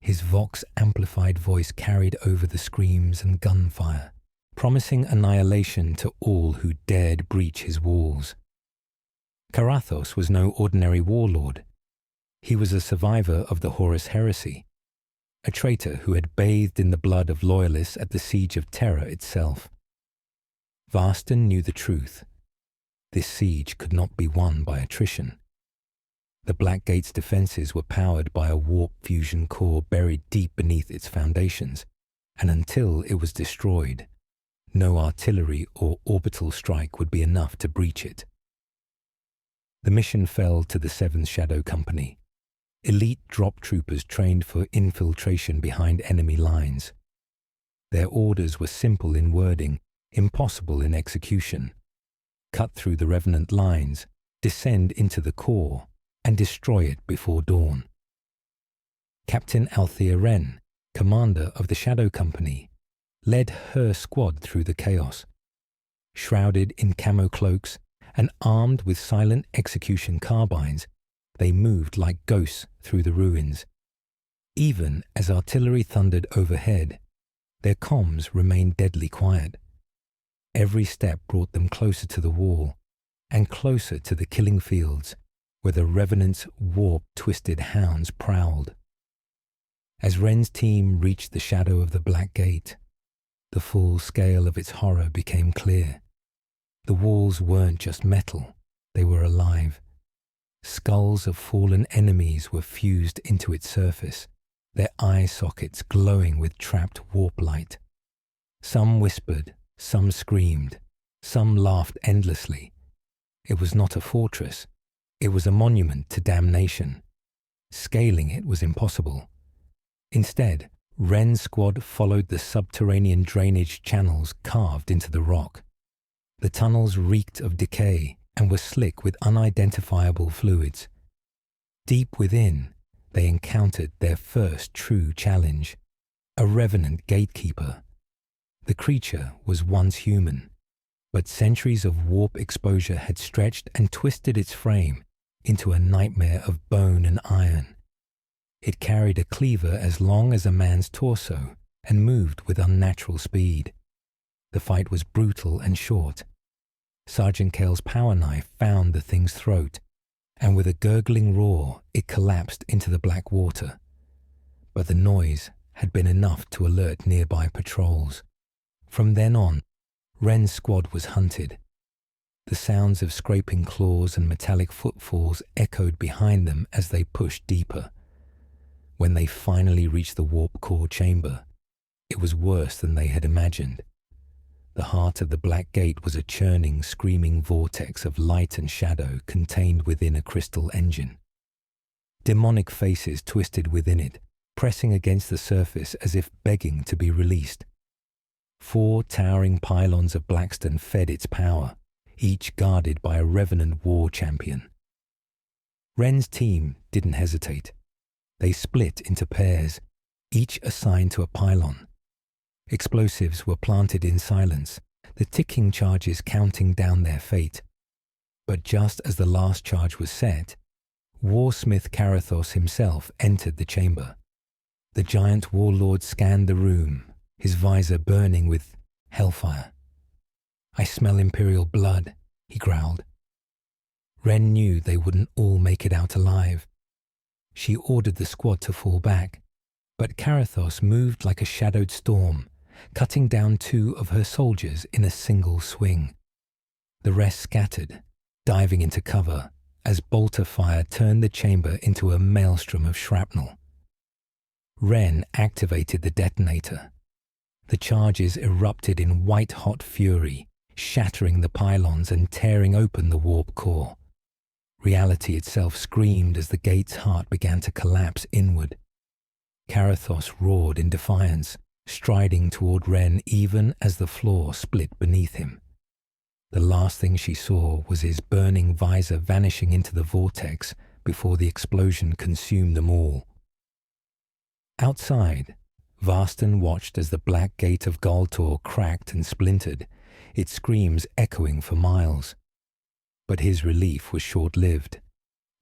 His vox-amplified voice carried over the screams and gunfire, promising annihilation to all who dared breach his walls. Karathos was no ordinary warlord. He was a survivor of the Horus heresy, a traitor who had bathed in the blood of loyalists at the siege of Terra itself. Varston knew the truth. This siege could not be won by attrition. The Black Gate's defenses were powered by a warp fusion core buried deep beneath its foundations, and until it was destroyed, no artillery or orbital strike would be enough to breach it. The mission fell to the 7th Shadow Company, elite drop troopers trained for infiltration behind enemy lines. Their orders were simple in wording, impossible in execution. Cut through the Revenant lines, descend into the core, and destroy it before dawn. Captain Althea Wren, commander of the Shadow Company, led her squad through the chaos. Shrouded in camo cloaks and armed with silent execution carbines, they moved like ghosts through the ruins. Even as artillery thundered overhead, their comms remained deadly quiet. Every step brought them closer to the wall and closer to the killing fields where the Revenant's warp-twisted hounds prowled. As Wren's team reached the shadow of the Black Gate, the full scale of its horror became clear. The walls weren't just metal, they were alive. Skulls of fallen enemies were fused into its surface, their eye sockets glowing with trapped warp light. Some whispered, some screamed, some laughed endlessly. It was not a fortress, it was a monument to damnation. Scaling it was impossible. Instead, Wren's squad followed the subterranean drainage channels carved into the rock. The tunnels reeked of decay and were slick with unidentifiable fluids. Deep within, they encountered their first true challenge, a Revenant gatekeeper. The creature was once human, but centuries of warp exposure had stretched and twisted its frame into a nightmare of bone and iron. It carried a cleaver as long as a man's torso and moved with unnatural speed. The fight was brutal and short. Sergeant Cale's power knife found the thing's throat, and with a gurgling roar, it collapsed into the black water. But the noise had been enough to alert nearby patrols. From then on, Wren's squad was hunted. The sounds of scraping claws and metallic footfalls echoed behind them as they pushed deeper. When they finally reached the warp core chamber, it was worse than they had imagined. The heart of the Black Gate was a churning, screaming vortex of light and shadow contained within a crystal engine. Demonic faces twisted within it, pressing against the surface as if begging to be released. 4 towering pylons of Blackstone fed its power, each guarded by a Revenant war champion. Wren's team didn't hesitate. They split into pairs, each assigned to a pylon. Explosives were planted in silence, the ticking charges counting down their fate. But just as the last charge was set, Warsmith Karathos himself entered the chamber. The giant warlord scanned the room, his visor burning with hellfire. "I smell Imperial blood," he growled. Wren knew they wouldn't all make it out alive. She ordered the squad to fall back, but Karathos moved like a shadowed storm, cutting down 2 of her soldiers in a single swing. The rest scattered, diving into cover, as bolter fire turned the chamber into a maelstrom of shrapnel. Wren activated the detonator. The charges erupted in white-hot fury, shattering the pylons and tearing open the warp core. Reality itself screamed as the gate's heart began to collapse inward. Karathos roared in defiance, striding toward Wren even as the floor split beneath him. The last thing she saw was his burning visor vanishing into the vortex before the explosion consumed them all. Outside, Varston watched as the Black Gate of Galtor cracked and splintered, its screams echoing for miles. But his relief was short-lived.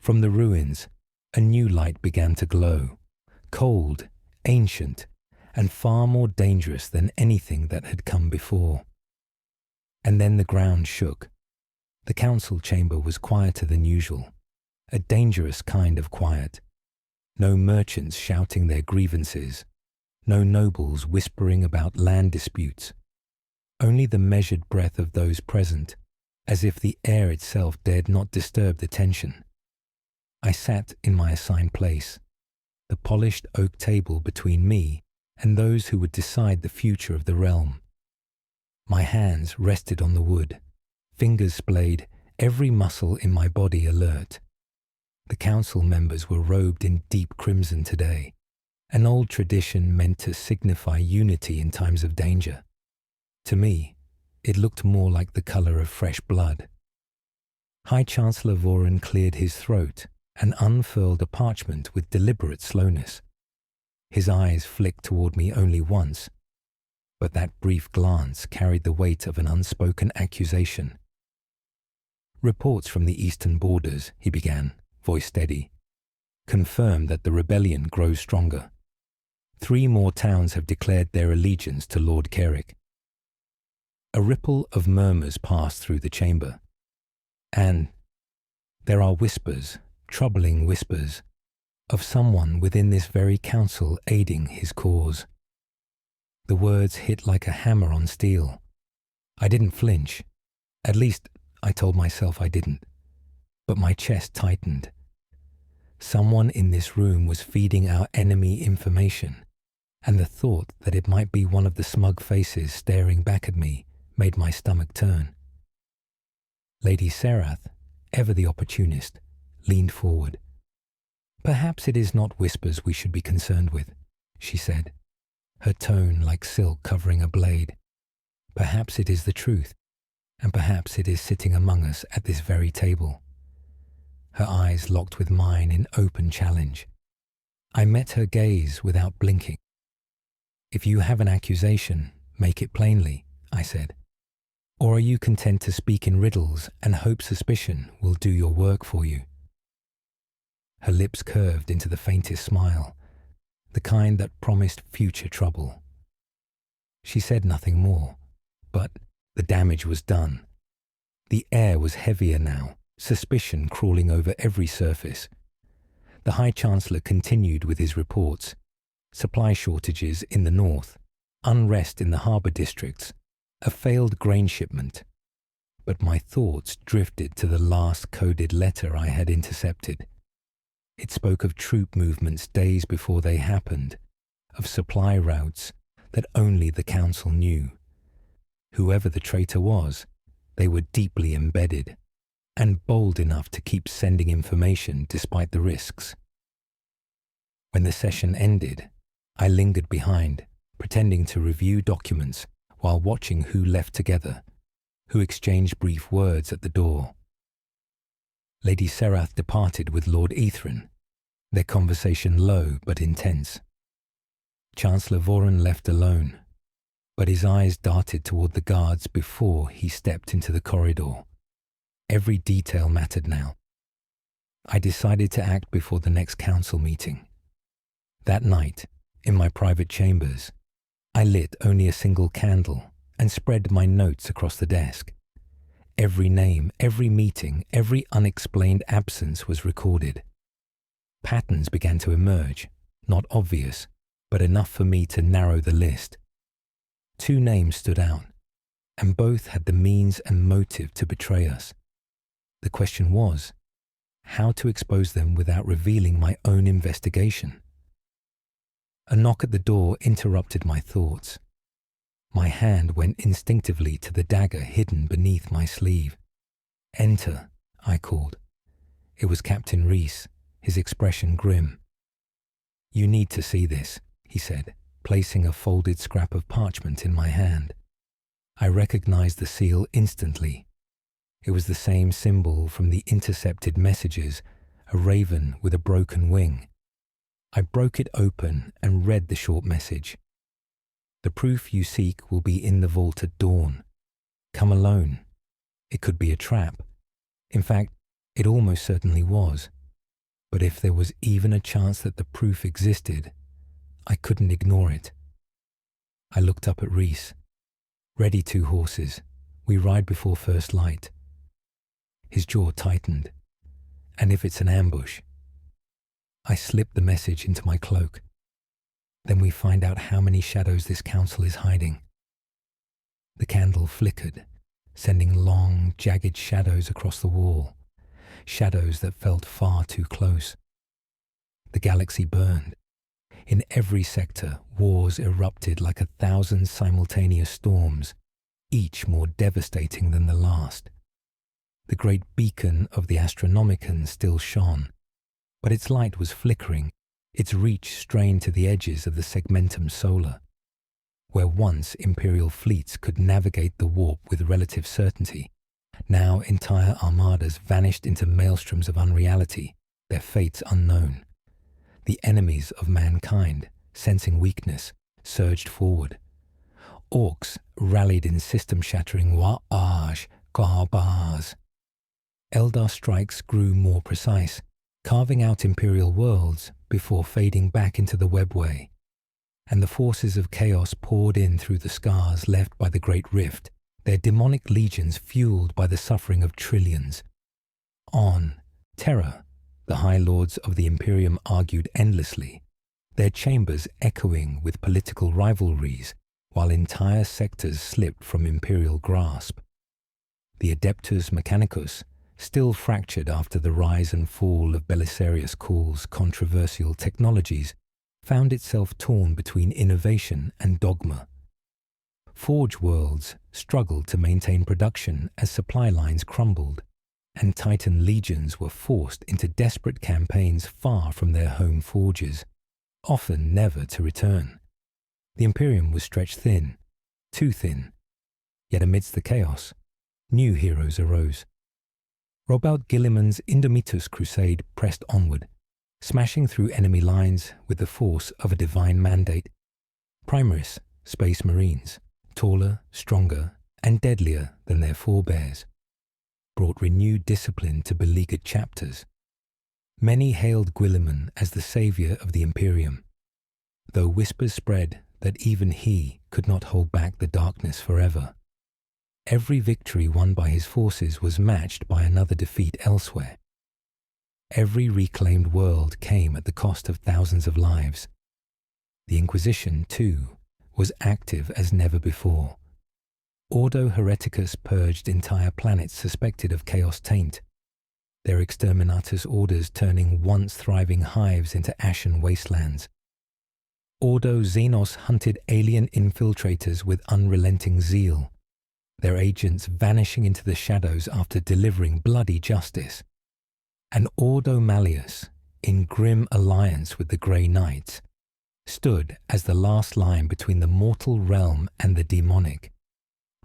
From the ruins, a new light began to glow, cold, ancient, and far more dangerous than anything that had come before. And then the ground shook. The council chamber was quieter than usual, a dangerous kind of quiet. No merchants shouting their grievances, no nobles whispering about land disputes, only the measured breath of those present, as if the air itself dared not disturb the tension. I sat in my assigned place, the polished oak table between me and those who would decide the future of the realm. My hands rested on the wood, fingers splayed, every muscle in my body alert. The council members were robed in deep crimson today, an old tradition meant to signify unity in times of danger. To me, it looked more like the colour of fresh blood. High Chancellor Voron cleared his throat and unfurled a parchment with deliberate slowness. His eyes flicked toward me only once, but that brief glance carried the weight of an unspoken accusation. Reports from the eastern borders, he began, voice steady, confirm that the rebellion grows stronger. 3 more towns have declared their allegiance to Lord Carrick. A ripple of murmurs passed through the chamber. And there are whispers, troubling whispers, of someone within this very council aiding his cause. The words hit like a hammer on steel. I didn't flinch. At least, I told myself I didn't. But my chest tightened. Someone in this room was feeding our enemy information, and the thought that it might be one of the smug faces staring back at me made my stomach turn. Lady Serath, ever the opportunist, leaned forward. "Perhaps it is not whispers we should be concerned with," she said, her tone like silk covering a blade. "Perhaps it is the truth, and perhaps it is sitting among us at this very table." Her eyes locked with mine in open challenge. I met her gaze without blinking. "If you have an accusation, make it plainly," I said. "Or are you content to speak in riddles and hope suspicion will do your work for you?" Her lips curved into the faintest smile, the kind that promised future trouble. She said nothing more, but the damage was done. The air was heavier now, suspicion crawling over every surface. The High Chancellor continued with his reports. Supply shortages in the north, unrest in the harbour districts, a failed grain shipment. But my thoughts drifted to the last coded letter I had intercepted. It spoke of troop movements days before they happened, of supply routes that only the council knew. Whoever the traitor was, they were deeply embedded, and bold enough to keep sending information despite the risks. When the session ended, I lingered behind, pretending to review documents while watching who left together, who exchanged brief words at the door. Lady Serath departed with Lord Ethrin, their conversation low but intense. Chancellor Voron left alone, but his eyes darted toward the guards before he stepped into the corridor. Every detail mattered now. I decided to act before the next council meeting. That night, in my private chambers, I lit only a single candle and spread my notes across the desk. Every name, every meeting, every unexplained absence was recorded. Patterns began to emerge, not obvious, but enough for me to narrow the list. 2 names stood out, and both had the means and motive to betray us. The question was, how to expose them without revealing my own investigation? A knock at the door interrupted my thoughts. My hand went instinctively to the dagger hidden beneath my sleeve. "Enter," I called. It was Captain Reese, his expression grim. "You need to see this," he said, placing a folded scrap of parchment in my hand. I recognized the seal instantly. It was the same symbol from the intercepted messages, a raven with a broken wing. I broke it open and read the short message. "The proof you seek will be in the vault at dawn. Come alone." It could be a trap. In fact, it almost certainly was. But if there was even a chance that the proof existed, I couldn't ignore it. I looked up at Reese. "Ready 2 horses. We ride before first light." His jaw tightened. "And if it's an ambush?" I slipped the message into my cloak. "Then we find out how many shadows this council is hiding." The candle flickered, sending long, jagged shadows across the wall, shadows that felt far too close. The galaxy burned. In every sector, wars erupted like 1,000 simultaneous storms, each more devastating than the last. The great beacon of the Astronomicon still shone, but its light was flickering, its reach strained to the edges of the segmentum solar. Where once imperial fleets could navigate the warp with relative certainty, now entire armadas vanished into maelstroms of unreality, their fates unknown. The enemies of mankind, sensing weakness, surged forward. Orcs rallied in system-shattering wa'aj, garbars. Eldar strikes grew more precise, carving out imperial worlds before fading back into the webway. And the forces of chaos poured in through the scars left by the Great Rift, their demonic legions fueled by the suffering of trillions. On, terror, the High Lords of the Imperium argued endlessly, their chambers echoing with political rivalries, while entire sectors slipped from imperial grasp. The Adeptus Mechanicus, still fractured after the rise and fall of Belisarius Caul's controversial technologies, found itself torn between innovation and dogma. Forge worlds struggled to maintain production as supply lines crumbled, and Titan legions were forced into desperate campaigns far from their home forges, often never to return. The Imperium was stretched thin, too thin. Yet amidst the chaos, new heroes arose. Roboute Guilliman's Indomitus crusade pressed onward, smashing through enemy lines with the force of a divine mandate. Primaris, Space Marines, taller, stronger, and deadlier than their forebears, brought renewed discipline to beleaguered chapters. Many hailed Guilliman as the saviour of the Imperium, though whispers spread that even he could not hold back the darkness forever. Every victory won by his forces was matched by another defeat elsewhere. Every reclaimed world came at the cost of thousands of lives. The Inquisition, too, was active as never before. Ordo Hereticus purged entire planets suspected of chaos taint, their exterminatus orders turning once thriving hives into ashen wastelands. Ordo Xenos hunted alien infiltrators with unrelenting zeal, their agents vanishing into the shadows after delivering bloody justice. And Ordo Malleus, in grim alliance with the Grey Knights, stood as the last line between the mortal realm and the demonic.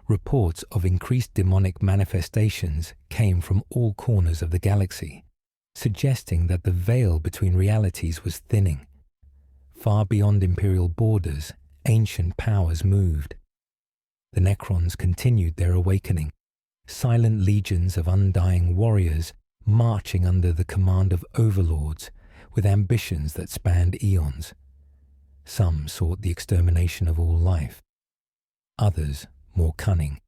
Reports of increased demonic manifestations came from all corners of the galaxy, suggesting that the veil between realities was thinning. Far beyond imperial borders, ancient powers moved. The Necrons continued their awakening, silent legions of undying warriors marching under the command of overlords with ambitions that spanned eons. Some sought the extermination of all life. Others, more cunning,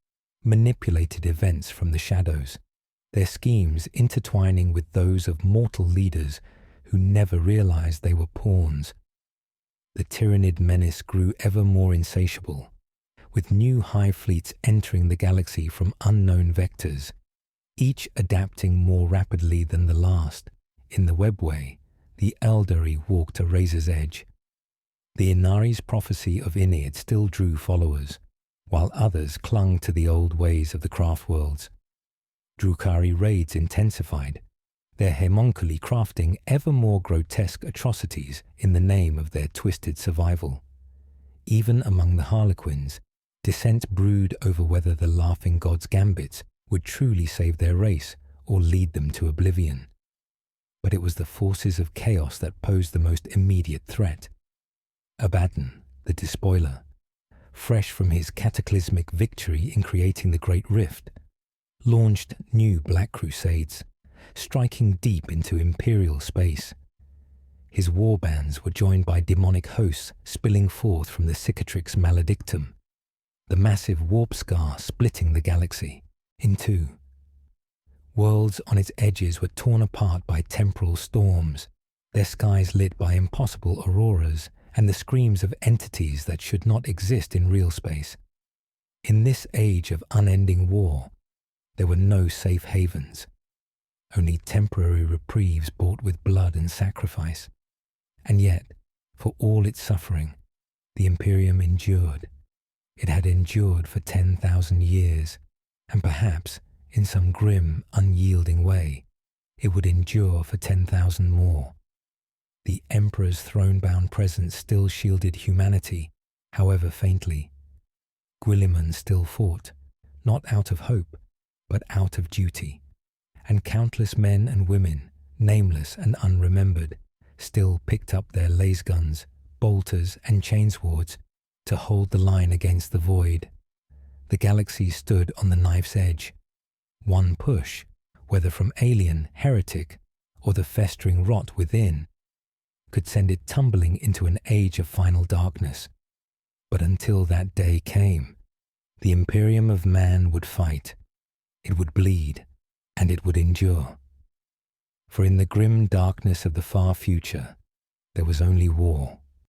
manipulated events from the shadows, their schemes intertwining with those of mortal leaders who never realized they were pawns. The tyrannid menace grew ever more insatiable, with new hive fleets entering the galaxy from unknown vectors, each adapting more rapidly than the last. In the webway, the Eldari walked a razor's edge. The Inari's prophecy of Inead still drew followers, while others clung to the old ways of the craft worlds. Drukhari raids intensified, their homunculi crafting ever more grotesque atrocities in the name of their twisted survival. Even among the Harlequins, dissent brewed over whether the laughing god's gambits would truly save their race or lead them to oblivion. But it was the forces of chaos that posed the most immediate threat. Abaddon, the despoiler, fresh from his cataclysmic victory in creating the Great Rift, launched new Black Crusades, striking deep into imperial space. His warbands were joined by demonic hosts spilling forth from the cicatrix maledictum, the massive warp scar splitting the galaxy in two. Worlds on its edges were torn apart by temporal storms, their skies lit by impossible auroras and the screams of entities that should not exist in real space. In this age of unending war, there were no safe havens, only temporary reprieves bought with blood and sacrifice. And yet, for all its suffering, the Imperium endured. It had endured for 10,000 years, and perhaps in some grim, unyielding way, it would endure for 10,000 more. The Emperor's throne-bound presence still shielded humanity, however faintly. Guilliman still fought, not out of hope, but out of duty. And countless men and women, nameless and unremembered, still picked up their lasguns, bolters and chainswords to hold the line against the void. The galaxy stood on the knife's edge. One push, whether from alien, heretic, or the festering rot within, could send it tumbling into an age of final darkness. But until that day came, the Imperium of Man would fight. It would bleed, and it would endure. For in the grim darkness of the far future, there was only war.